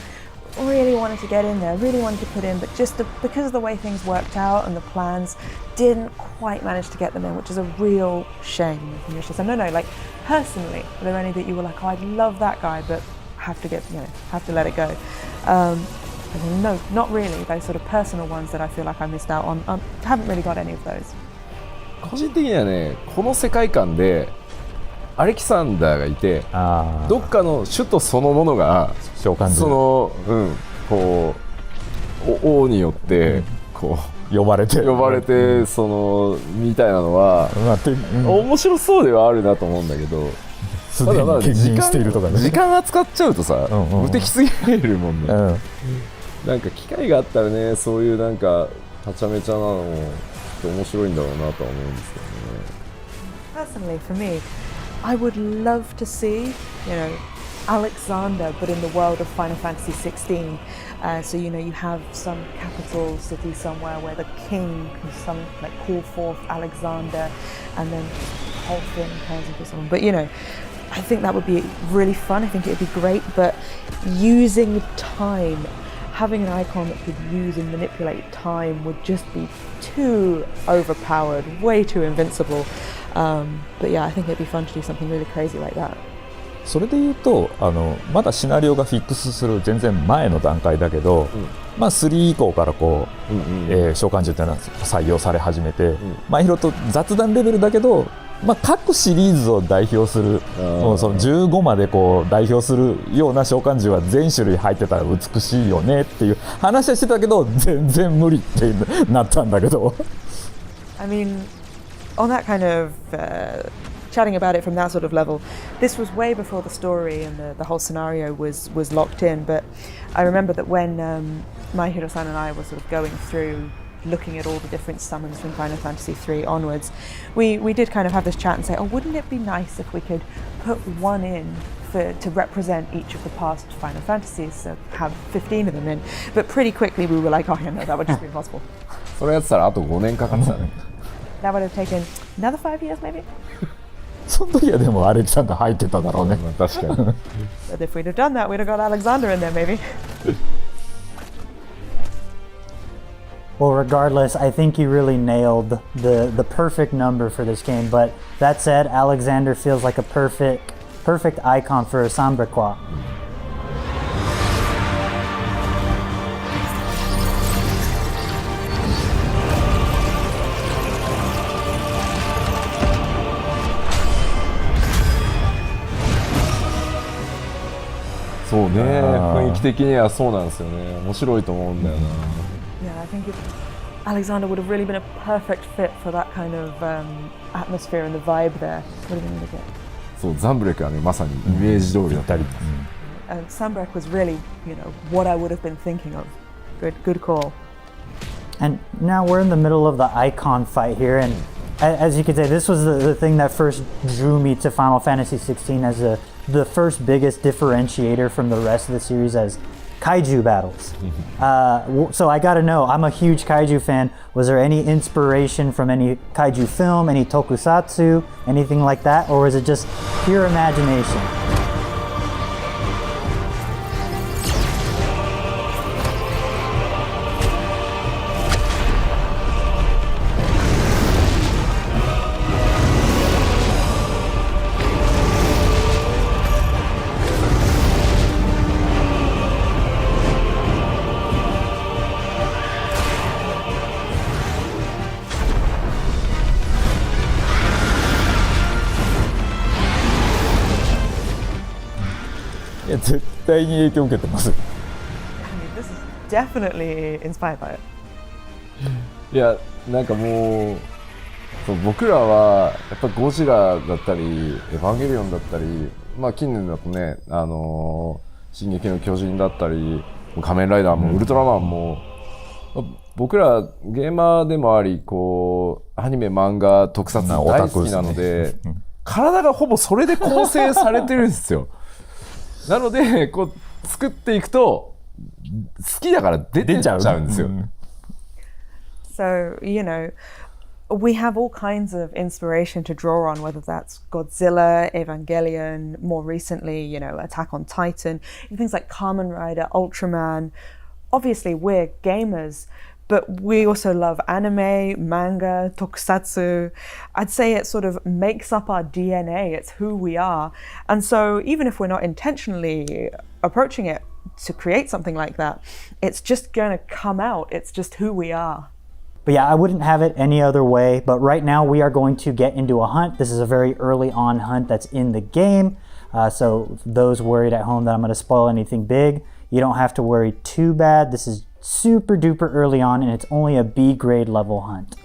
really wanted to get in there, really wanted to put in, but just because of the way things worked out and the plans, didn't quite manage to get them in, which is a real shame. So no, like personally, were there any that you were like, oh, I'd love that guy, but have to let it go? No, not really. Those sort of personal ones that I feel like I missed out on. Haven't really got any of those. 個人的にはね、この世界観でアレキサンダーがいて、どっかの首都そのものが召喚その、こう王によってこう呼ばれてそのみたいなのは、面白そうではあるなと思うんだけど、ただ時間扱っちゃうとさ、無敵すぎるもんね。なんか機会があったらね、そういうなんかはちゃめちゃなのも面白いんだろうなとは思うんですけどね。Personally, for me, I would love to see, Alexander, but in the world of Final Fantasy XVI. So you have some capital city somewhere where the king can call forth Alexander, and then the whole thing turns into someone. But I think that would be really fun. I think it would be great. But using time, having an icon that could use and manipulate time would just be too overpowered, way too invincible. But yeah, I think it'd be fun to do something really crazy like that. それで言うとまだシナリオがフィックスする全然前の段階だけど、3以降からこう、召喚獣っていうのは採用され始めて、いろいろと雑談レベルだけど、各シリーズを代表する、もうその15までこう代表するような召喚獣は全種類入ってたら美しいよねっていう話はしてたけど、全然無理ってなったんだけど。I mean, on that kind of chatting about it from that sort of level, this was way before the story and the whole scenario was locked in. But I remember that when Maihiro-san and I were sort of going through looking at all the different summons from Final Fantasy III onwards, we did kind of have this chat and say, oh, wouldn't it be nice if we could put one in to represent each of the past Final Fantasies, so have 15 of them in. But pretty quickly we were like, oh yeah, no, that would just be impossible. それやってたらあと5年かかってたね。That would have taken another 5 years maybe? その時はでもアレキサンダー入ってただろうね。確かに。But if we'd have done that, we'd have got Alexander in there maybe. Well, regardless, I think you really nailed the perfect number for this game. But that said, Alexander feels like a perfect icon for a Sambrequa. Yeah, 雰囲気的にはそうなんですよね。面白いと思うんだよな。Yeah, I think Alexander would have really been a perfect fit for that kind of atmosphere and the vibe there. Would have been really good. そう、ザンブレクはね、まさにイメージ通りだったり。And Sambrek was really, what I would have been thinking of. Good call. And now we're in the middle of the icon fight here, and as you could say, this was the thing that first drew me to Final Fantasy XVI as the first biggest differentiator from the rest of the series as kaiju battles. So I gotta know, I'm a huge kaiju fan. Was there any inspiration from any kaiju film, any tokusatsu, anything like that? Or was it just pure imagination? I mean, this is definitely inspired by it. いや、なんかもうそう僕らはやっぱゴジラだったりエヴァンゲリオンだったり、まあ近年だとね進撃の巨人だったり仮面ライダーもウルトラマンも、僕らゲーマーでもありこうアニメ漫画特撮大好きなので、体がほぼそれで構成されてるんですよ。なのでこう作っていくと好きだから出てっちゃうんですよ。So, you know, we have all kinds of inspiration to draw on, whether that's Godzilla, Evangelion, more recently, you know, Attack on Titan, things like Kamen Rider, Ultraman. Obviously, we're gamers, but we also love anime, manga, tokusatsu. I'd say it sort of makes up our DNA, it's who we are. And so even if we're not intentionally approaching it to create something like that, it's just going to come out, it's just who we are. But yeah, I wouldn't have it any other way. But right now we are going to get into a hunt. This is a very early on hunt that's in the game. So those worried at home that I'm going to spoil anything big, you don't have to worry too bad. This is super duper early on and it's only a B grade level hunt.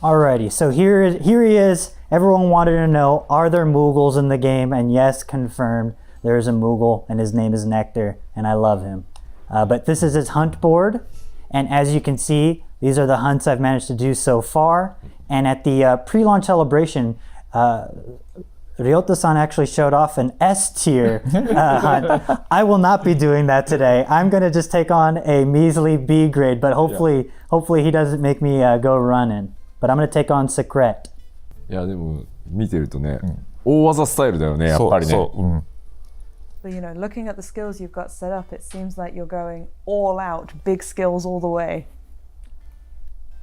Alrighty, so here he is. Everyone wanted to know, are there Moogles in the game? And yes, confirmed, there's a Moogle and his name is Nectar and I love him. But this is his hunt board. And as you can see, these are the hunts I've managed to do so far. And at the pre-launch celebration, Ryota-san actually showed off an S-tier hunt. I will not be doing that today. I'm going to just take on a measly B grade, but hopefully he doesn't make me go running. But I'm going to take on Sekhret. いやでも見てるとね、大技スタイルだよねやっぱりね。But you know, looking at the skills you've got set up, it seems like you're going all out, big skills all the way.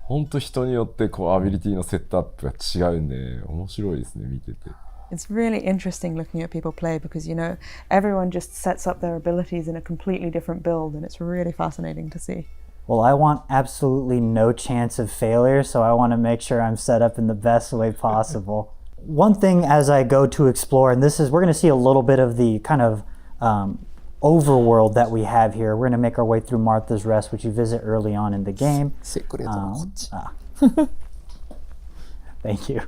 本当人によってこうアビリティのセットアップが違うんで面白いですね見てて。It's really interesting looking at people play because, you know, everyone just sets up their abilities in a completely different build and it's really fascinating to see. Well, I want absolutely no chance of failure, so I want to make sure I'm set up in the best way possible. One thing as I go to explore, and this is, we're going to see a little bit of the kind of overworld that we have here. We're going to make our way through Martha's Rest, which you visit early on in the game. Thank you.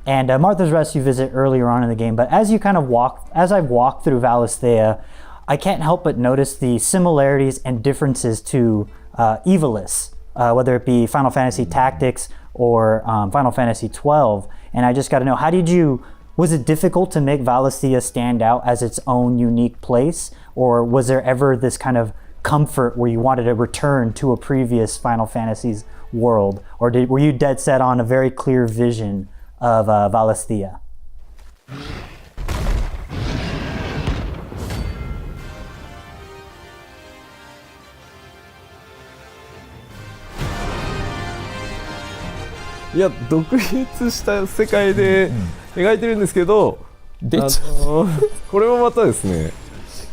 And Martha's Rest you visit earlier on in the game, but as you kind of as I walk through Valisthea, I can't help but notice the similarities and differences to Evilus, whether it be Final Fantasy Tactics or Final Fantasy XII. And I just got to know, was it difficult to make Valisthea stand out as its own unique place? Or was there ever this kind of comfort where you wanted to return to a previous Final Fantasy's world? Or were you dead set on a very clear vision of Valisthea? いや独立した世界で描いてるんですけど、これもまたですね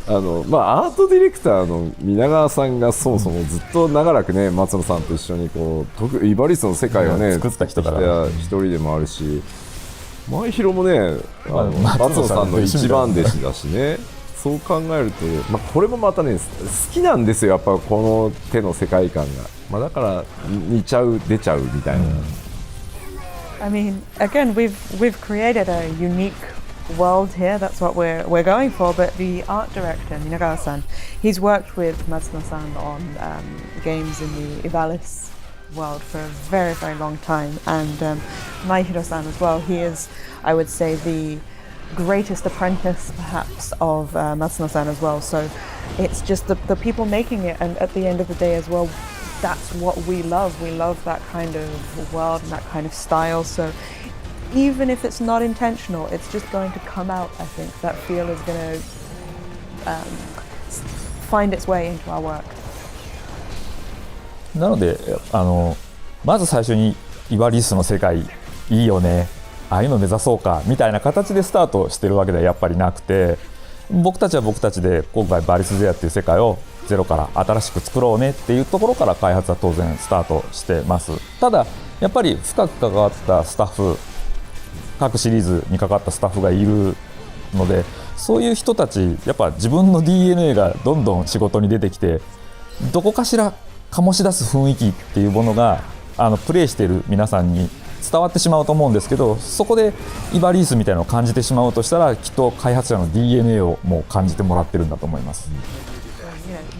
アートディレクターの皆川さんがそもそもずっと長らくね松野さんと一緒にこうイバリスの世界をね作った人だから一人でもあるし、前広もね松野さんの一番弟子だしねそう考えると、これもまたね好きなんですよやっぱこの手の世界観が、だから似ちゃう出ちゃうみたいな。I mean, again, we've created a unique world here. That's what we're going for. But the art director, Minagawa-san, he's worked with Matsuno-san on games in the Ivalice world for a very, very long time. And Maihiro-san as well. He is, I would say, the greatest apprentice, perhaps, of Matsuno-san as well. So it's just the people making it, and at the end of the day as well, that's what we love. We love that kind of world and that kind of style. So even if it's not intentional, it's just going to come out. I think that feel is going to find its way into our work. なのでまず最初にイバリスの世界いいよね、ああいうの目指そうかみたいな形でスタートしてるわけではやっぱりなくて、僕たちは僕たちで今回バリスゼアっていう世界をゼロから新しく作ろうねっていうところから開発は当然スタートしてます。ただやっぱり深く関わったスタッフ、各シリーズに関わったスタッフがいるので、そういう人たちやっぱ自分の DNA がどんどん仕事に出てきて、どこかしら醸し出す雰囲気っていうものがプレイしている皆さんに伝わってしまうと思うんですけど、そこでイバリースみたいなのを感じてしまうとしたら、きっと開発者の DNA をもう感じてもらってるんだと思います。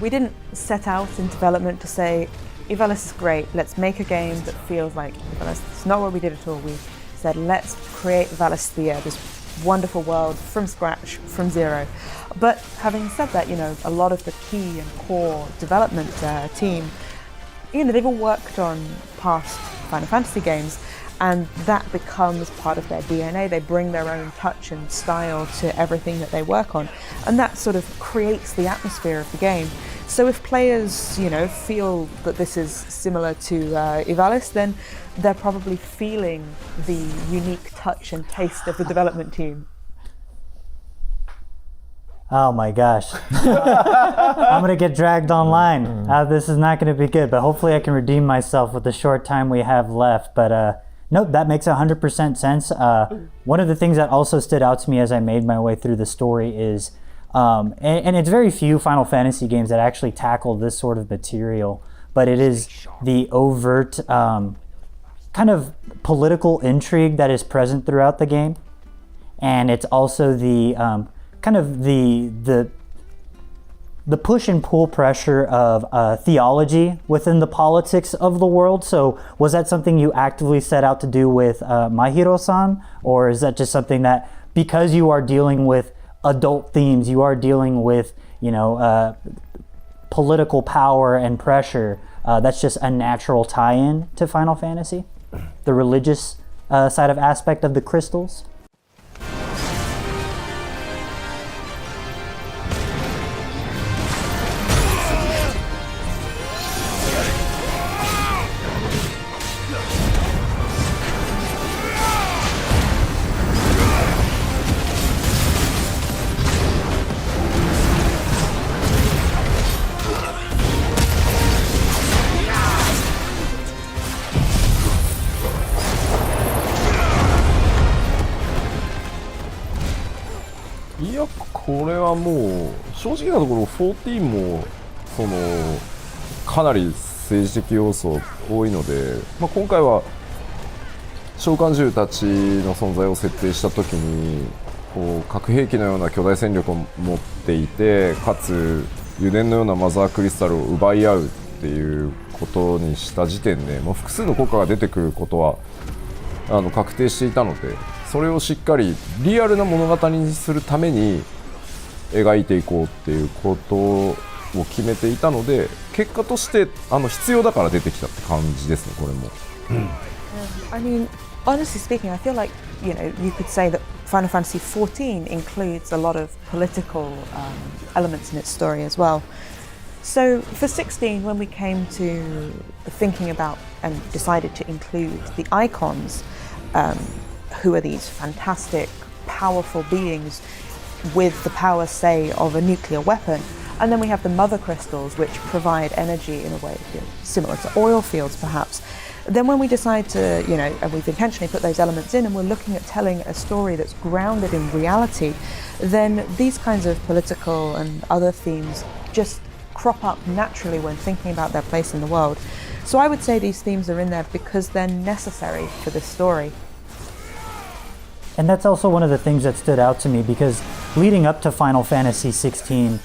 We didn't set out in development to say Ivalice is great, let's make a game that feels like Ivalice. It's not what we did at all. We said let's create Valisphere, this wonderful world from scratch, from zero. But having said that, a lot of the key and core development team, they've all worked on past Final Fantasy games, and that becomes part of their DNA. They bring their own touch and style to everything that they work on, and that sort of creates the atmosphere of the game. So if players, feel that this is similar to Ivalice, then they're probably feeling the unique touch and taste of the development team. Oh my gosh. I'm gonna get dragged online. This is not gonna be good, but hopefully I can redeem myself with the short time we have left. But nope, that makes 100% sense. One of the things that also stood out to me as I made my way through the story is, and it's very few Final Fantasy games that actually tackle this sort of material, but it is the overt kind of political intrigue that is present throughout the game. And it's also the kind of the push and pull pressure of theology within the politics of the world. So was that something you actively set out to do with Mahiro-san, or is that just something that, because you are dealing with adult themes, you are dealing with political power and pressure, that's just a natural tie-in to Final Fantasy, the religious side of aspect of the crystals?いや、これはもう正直なところ14もかなり政治的要素多いので、今回は召喚獣たちの存在を設定したときに核兵器のような巨大戦力を持っていて、かつ油田のようなマザークリスタルを奪い合うっていうことにした時点で、複数の国家が出てくることは確定していたので、それをしっかりリアルな物語にするために描いていこうっていうことを決めていたので、結果として必要だから出てきたって感じですね、これも。I mean, honestly speaking, I feel like, you could say that Final Fantasy XIV includes a lot of political elements in its story as well. So for 16, when we came to thinking about and decided to include the icons, who are these fantastic, powerful beings with the power, say, of a nuclear weapon. And then we have the mother crystals, which provide energy in a way similar to oil fields, perhaps. Then when we decide to, and we've intentionally put those elements in, and we're looking at telling a story that's grounded in reality, then these kinds of political and other themes just crop up naturally when thinking about their place in the world. So I would say these themes are in there because they're necessary for this story. And that's also one of the things that stood out to me, because leading up to Final Fantasy XVI,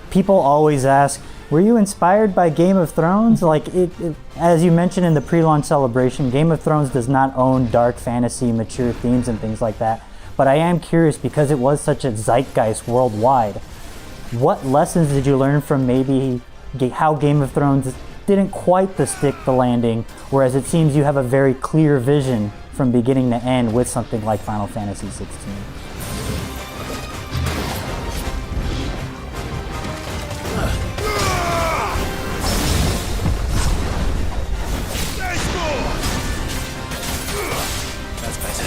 people always ask, were you inspired by Game of Thrones? Like, as you mentioned in the pre-launch celebration, Game of Thrones does not own dark fantasy, mature themes and things like that. But I am curious, because it was such a zeitgeist worldwide, what lessons did you learn from maybe how Game of Thrones didn't quite stick the landing, whereas it seems you have a very clear vision from beginning to end with something like Final Fantasy XVI? That's better.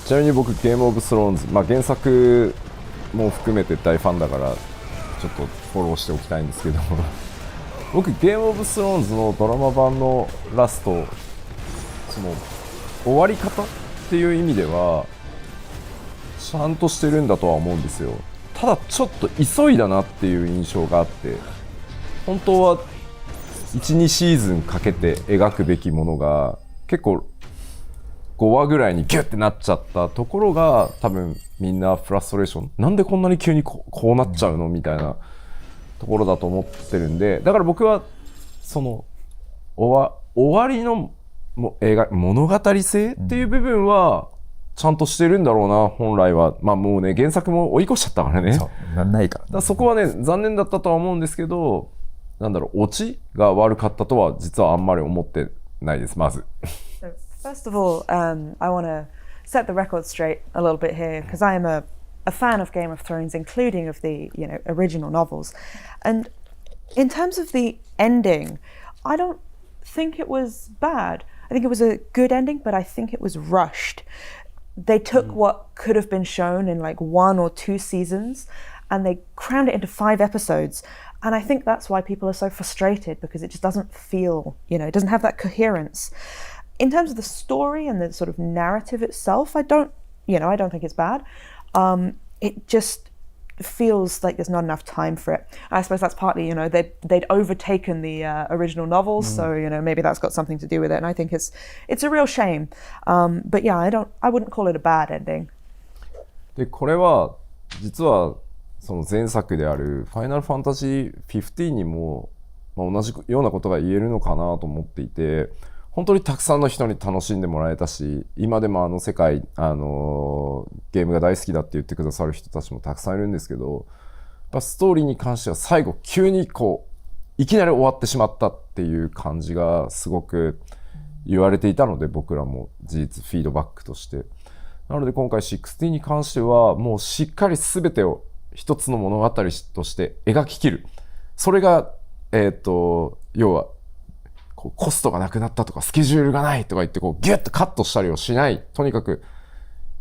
ちなみに僕ゲームオブスローンズ、原作も含めて大ファンだからちょっとフォローしておきたいんですけど僕ゲームオブスローンズのドラマ版のラスト、その終わり方っていう意味ではちゃんとしてるんだとは思うんですよ。ただちょっと急いだなっていう印象があって、本当は 1,2 シーズンかけて描くべきものが結構5話ぐらいにギュッてなっちゃったところが多分みんなフラストレーション、なんでこんなに急にこうなっちゃうのみたいなところだと思ってるんで、だから僕はその終わりの物語性っていう部分はちゃんとしてるんだろうな、本来は。もうね、原作も追い越しちゃったからね。そうないから、だからそこはね、残念だったとは思うんですけど、オチが悪かったとは実はあんまり思ってないです、まず。So, first of all, I want to set the record straight a little bit here because I am a fan of Game of Thrones, including of the original novels. And in terms of the ending, I don't think it was bad. I think it was a good ending, but I think it was rushed. They took what could have been shown in like 1 or 2 seasons and they crammed it into 5 episodes. And I think that's why people are so frustrated, because it just doesn't feel, it doesn't have that coherence. In terms of the story and the sort of narrative itself, I don't think it's bad. It just feels like there's not enough time for it. I suppose that's partly, they'd overtaken the original novels, so maybe that's got something to do with it. And I think it's a real shame. But yeah, I wouldn't call it a bad ending. でこれは実はその前作であるファイナルファンタジー15にも、同じようなことが言えるのかなと思っていて、本当にたくさんの人に楽しんでもらえたし、今でも世界、ゲームが大好きだって言ってくださる人たちもたくさんいるんですけど、ストーリーに関しては最後急にいきなり終わってしまったっていう感じがすごく言われていたので、僕らも事実フィードバックとして。なので今回16に関してはもうしっかり全てを一つの物語として描き切る。それが、要はコストがなくなったとかスケジュールがないとか言ってギュッとカットしたりをしない。とにかく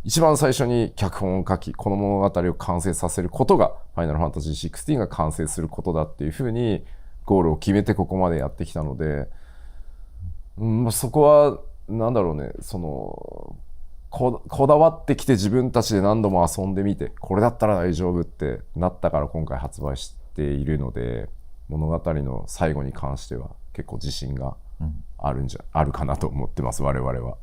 一番最初に脚本を書き、この物語を完成させることがファイナルファンタジー16が完成することだっていうふうにゴールを決めてここまでやってきたので、そこはこだわってきて自分たちで何度も遊んでみて、これだったら大丈夫ってなったから今回発売しているので、物語の最後に関しては結構自信があるかなと思ってます、我々は。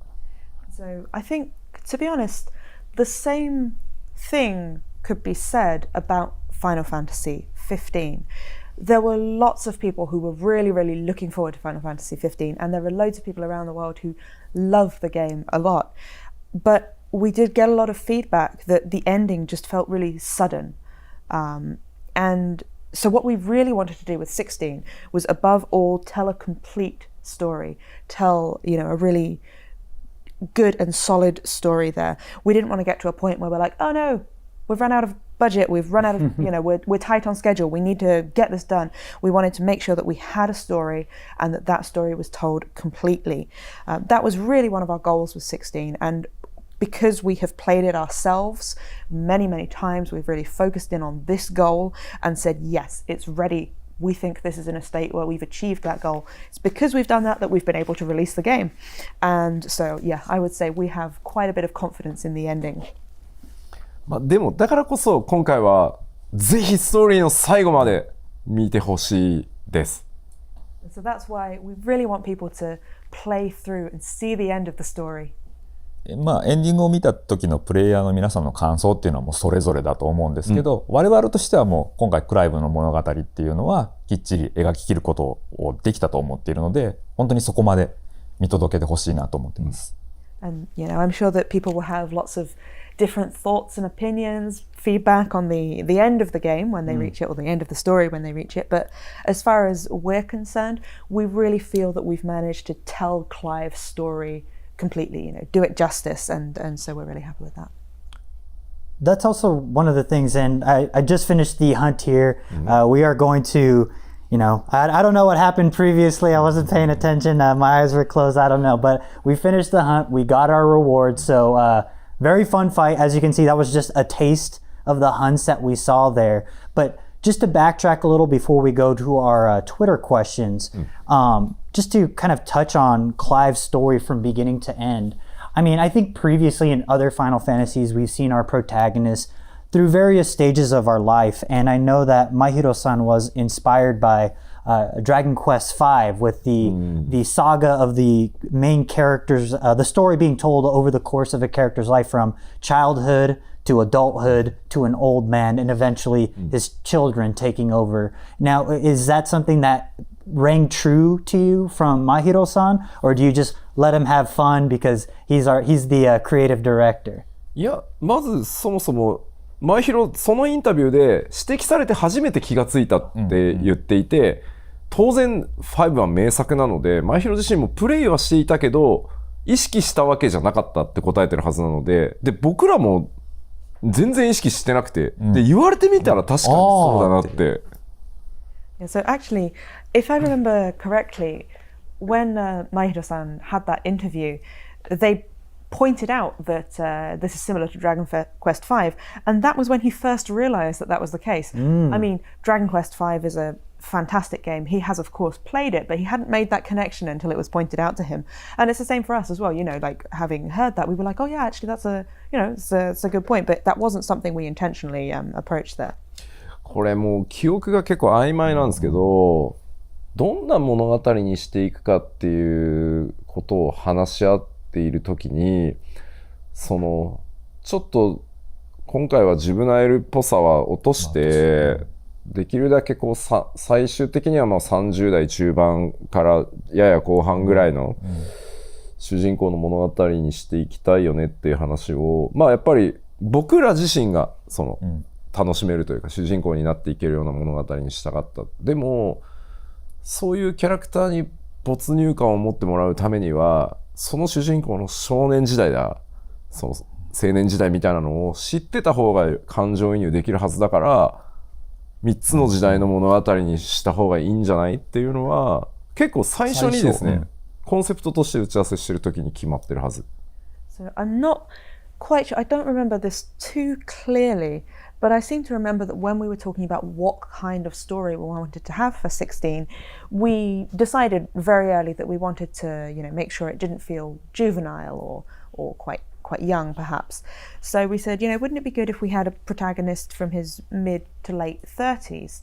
So I think, to be honest, the same thing could be said about Final Fantasy XV. There were lots of people who were really, really looking forward to Final Fantasy XV, and there are loads of people around the world who love the game a lot. But we did get a lot of feedback that the ending just felt really sudden. And so what we really wanted to do with 16 was, above all, tell a complete story, tell, a really good and solid story there. We didn't want to get to a point where we're like, oh no, we've run out of budget, we've run out of, we're tight on schedule, we need to get this done. We wanted to make sure that we had a story and that story was told completely. That was really one of our goals with 16, and because we have played it ourselves many, many times, we've really focused in on this goal and said, yes, it's ready. We think this is in a state where we've achieved that goal. It's because we've done that we've been able to release the game. And so, yeah, I would say we have quite a bit of confidence in the ending. でもだからこそ今回はぜひストーリーの最後まで見てほしいです。So that's why we really want people to play through and see the end of the story. エンディングを見た時のプレイヤーの皆さんの感想っていうのはもうそれぞれだと思うんですけど、我々としてはもう今回クライブの物語っていうのはきっちり描き切ることをできたと思っているので、本当にそこまで見届けてほしいなと思っています。And I'm sure that people will have lots of different thoughts and opinions, feedback on the end of the game when they reach it, or the end of the story when they reach it. But as far as we're concerned, we really feel that we've managed to tell Clive's story completely, do it justice, and so we're really happy with that. That's also one of the things, and I just finished the hunt here. We are going to, I don't know what happened previously. I wasn't paying attention. My eyes were closed. I don't know, but we finished the hunt. We got our reward. So very fun fight. As you can see, that was just a taste of the hunts that we saw there. But just to backtrack a little before we go to our Twitter questions, just to kind of touch on Clive's story from beginning to end. I mean, I think previously in other Final Fantasies, we've seen our protagonists through various stages of our life. And I know that Maihiro-san was inspired by Dragon Quest V with the saga of the main characters, the story being told over the course of a character's life from childhood to adulthood to an old man and eventually his children taking over. Now, is that something that rang true to you from Maihiro-san, or do you just let him have fun because he's the creative director? いや、まずそもそも前広そのインタビューで指摘されて初めて気がついたって言っていて、当然5は名作なので前広自身もプレイはしていたけど意識したわけじゃなかったって答えてるはずなので、で僕らも全然意識してなくて、で言われてみたら確かにそうだなって。Yeah, so actually, if I remember correctly, when Maihiro-san had that interview, they pointed out that this is similar to Dragon Quest V, and that was when he first realized that that was the case. I mean, Dragon Quest V is a fantastic game. He has, of course, played it, but he hadn't made that connection until it was pointed out to him. And it's the same for us as well. You know, like having heard that, we were like, oh yeah, actually, that's it's a good point. But that wasn't something we intentionally approached there. これもう記憶が結構曖昧なんですけど、どんな物語にしていくかっていうことを話し合っているときに、ちょっと今回はジブナイルっぽさは落として、できるだけこう最終的にはまあ30代中盤からやや後半ぐらいの主人公の物語にしていきたいよねっていう話を、まあやっぱり僕ら自身が楽しめるというか主人公になっていけるような物語にしたかった。でもそういうキャラクターに没入感を持ってもらうためにはその主人公の少年時代だ、その青年時代みたいなのを知ってた方が感情移入できるはずだから3つの時代の物語にした方がいいんじゃないっていうのは結構最初にですね、コンセプトとして打ち合わせしてる時に決まってるはず。So I'm not quite sure, I don't remember this too clearly, but I seem to remember that when we were talking about what kind of story we wanted to have for 16, we decided very early that we wanted to, make sure it didn't feel juvenile or quite young perhaps. So we said, wouldn't it be good if we had a protagonist from his mid to late 30s?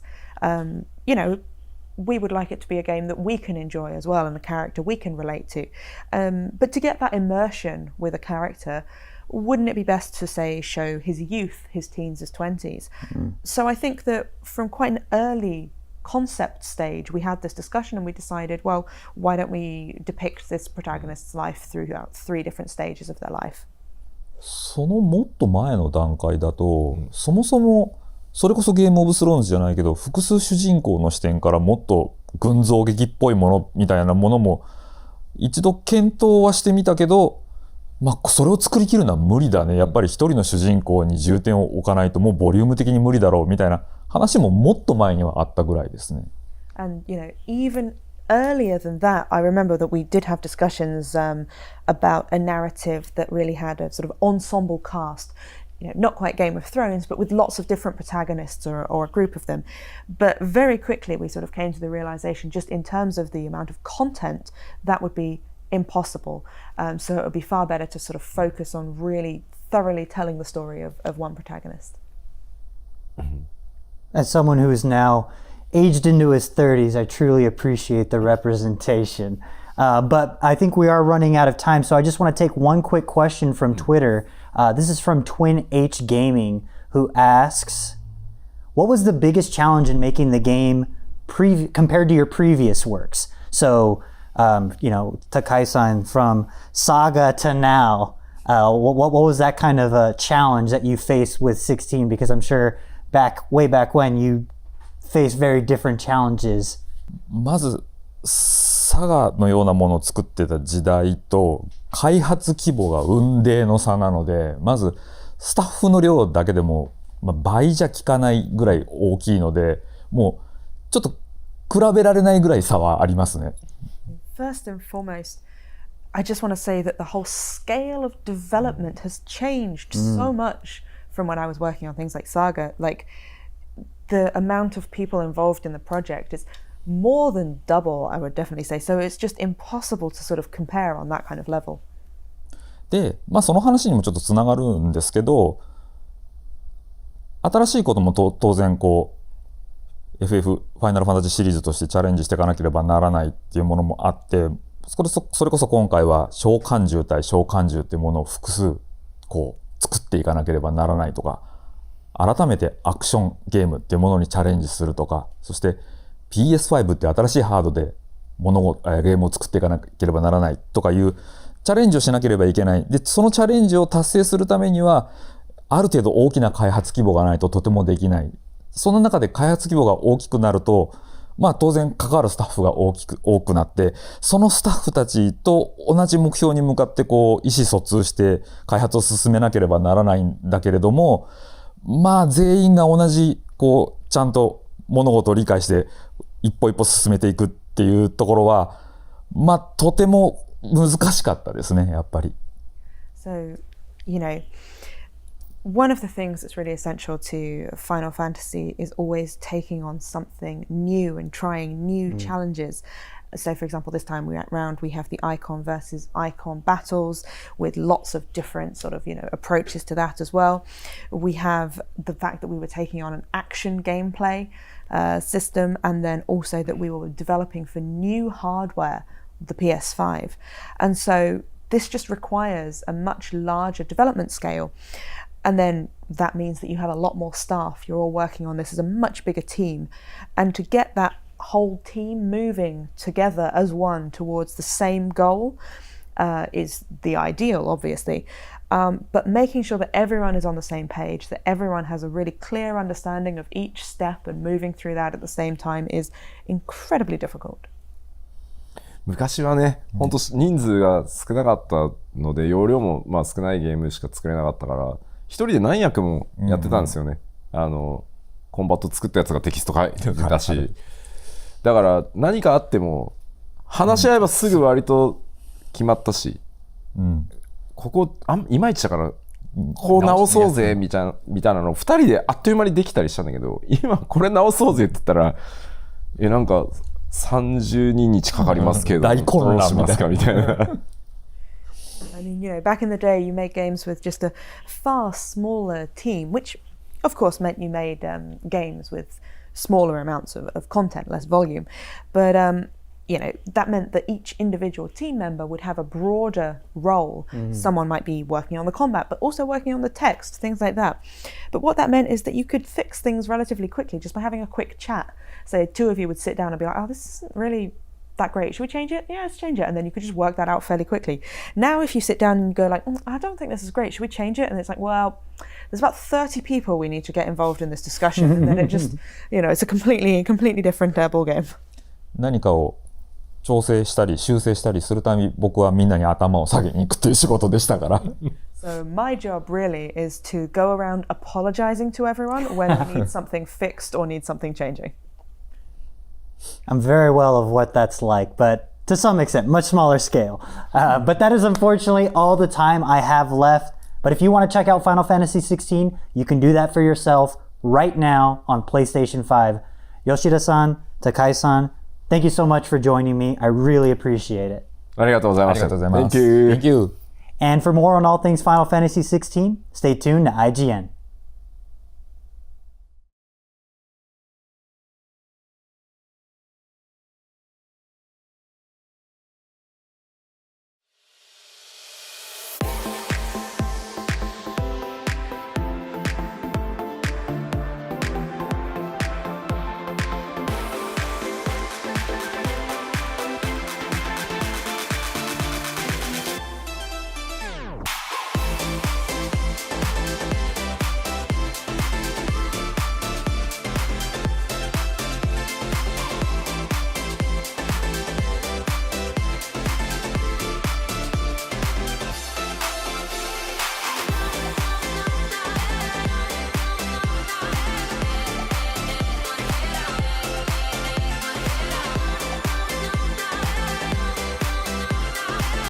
We would like it to be a game that we can enjoy as well and a character we can relate to. But to get that immersion with a character, wouldn't it be best to say show his youth, his teens, his 20s? So I think that from quite an early concept stage we had this discussion and we decided, well, why don't we depict this protagonist's life throughout 3 different stages of their life? そのもっと前の段階だと、そもそもそれこそゲームオブスローンズじゃないけど複数主人公の視点からもっと群像劇っぽいものみたいなものも一度検討はしてみたけど、それを作りきるのは無理だね、やっぱり一人の主人公に重点を置かないともうボリューム的に無理だろうみたいな話ももっと前にはあったぐらいですね。And even earlier than that, I remember that we did have discussions about a narrative that really had a sort of ensemble cast. Not quite Game of Thrones, but with lots of different protagonists or a group of them. But very quickly we sort of came to the realization, just in terms of the amount of content, that would be impossible. So it would be far better to sort of focus on really thoroughly telling the story of one protagonist. As someone who is now aged into his 30s, I truly appreciate the representation. But I think we are running out of time, so I just want to take one quick question from Twitter. This is from Twin H Gaming, who asks, what was the biggest challenge in making the game compared to your previous works? So, Takai-san, from Saga to now, what was that kind of a challenge that you faced with 16? Because I'm sure way back when you faced very different challenges. まずサガのようなものを作ってた時代と開発規模が雲泥の差なので、まずスタッフの量だけでも、倍じゃ効かないぐらい大きいので、もうちょっと比べられないぐらい差はありますね。First and foremost, I just want to say that the whole scale of development has changed so much from when I was working on things like Saga. Like, the amount of people involved in the project is more than double, I would definitely say. So it's just impossible to sort of compare on that kind of level. で、その話にもちょっとつながるんですけど、新しいことも当然FF ファイナルファンタジーシリーズとしてチャレンジしていかなければならないっていうものもあって、それこそ今回は召喚獣対召喚獣っていうものを複数作っていかなければならないとか、改めてアクションゲームっていうものにチャレンジするとか、そして PS5 って新しいハードでゲームを作っていかなければならないとかいうチャレンジをしなければいけない。で、そのチャレンジを達成するためには、ある程度大きな開発規模がないととてもできない。その中で開発規模が大きくなると、当然関わるスタッフが多くなって、そのスタッフたちと同じ目標に向かって意思疎通して開発を進めなければならないんだけれども、全員が同じちゃんと物事を理解して一歩一歩進めていくっていうところは、とても難しかったですね、やっぱり。So, one of the things that's really essential to Final Fantasy is always taking on something new and trying new challenges. So, for example, this time round we have the Icon versus Icon battles with lots of different sort of, approaches to that as well. We have the fact that we were taking on an action gameplay system, and then also that we were developing for new hardware, the PS5. And so this just requires a much larger development scale. And then that means that you have a lot more staff. You're all working on this as a much bigger team. And to get that whole team moving together as one towards the same goal is the ideal, obviously. But making sure that everyone is on the same page, that everyone has a really clear understanding of each step and moving through that at the same time is incredibly difficult. 昔はね、本当人数が少なかったので、容量も少ないゲームしか作れなかったから、一人で何役もやってたんですよね。コンバット作ったやつがテキスト書いてたし、だから何かあっても話し合えばすぐ割と決まったし、ここいまいちだからこう直そうぜみたいなのを2人であっという間にできたりしたんだけど、今これ直そうぜって言ったらなんか30日かかりますけど大混乱みたいな。I mean, back in the day, you made games with just a far smaller team, which, of course, meant you made games with smaller amounts of content, less volume. But, that meant that each individual team member would have a broader role. Someone might be working on the combat, but also working on the text, things like that. But what that meant is that you could fix things relatively quickly just by having a quick chat. So two of you would sit down and be like, oh, this isn't really that great. Should we change it? Yeah, let's change it. And then you could just work that out fairly quickly. Now, if you sit down and go like, I don't think this is great. Should we change it? And it's like, well, there's about 30 people we need to get involved in this discussion. And then it just, it's a completely different ball game. 何かを調整したり修正したりするために僕はみんなに頭を下げに行くという仕事でしたから。So my job really is to go around apologizing to everyone when they need something fixed or need something changing. I'm very well of what that's like, but to some extent, much smaller scale. But that is unfortunately all the time I have left. But if you want to check out Final Fantasy XVI, you can do that for yourself right now on PlayStation 5. Yoshida-san, Takai-san, thank you so much for joining me. I really appreciate it. ありがとうございました。Thank you. And for more on all things Final Fantasy XVI, stay tuned to IGN.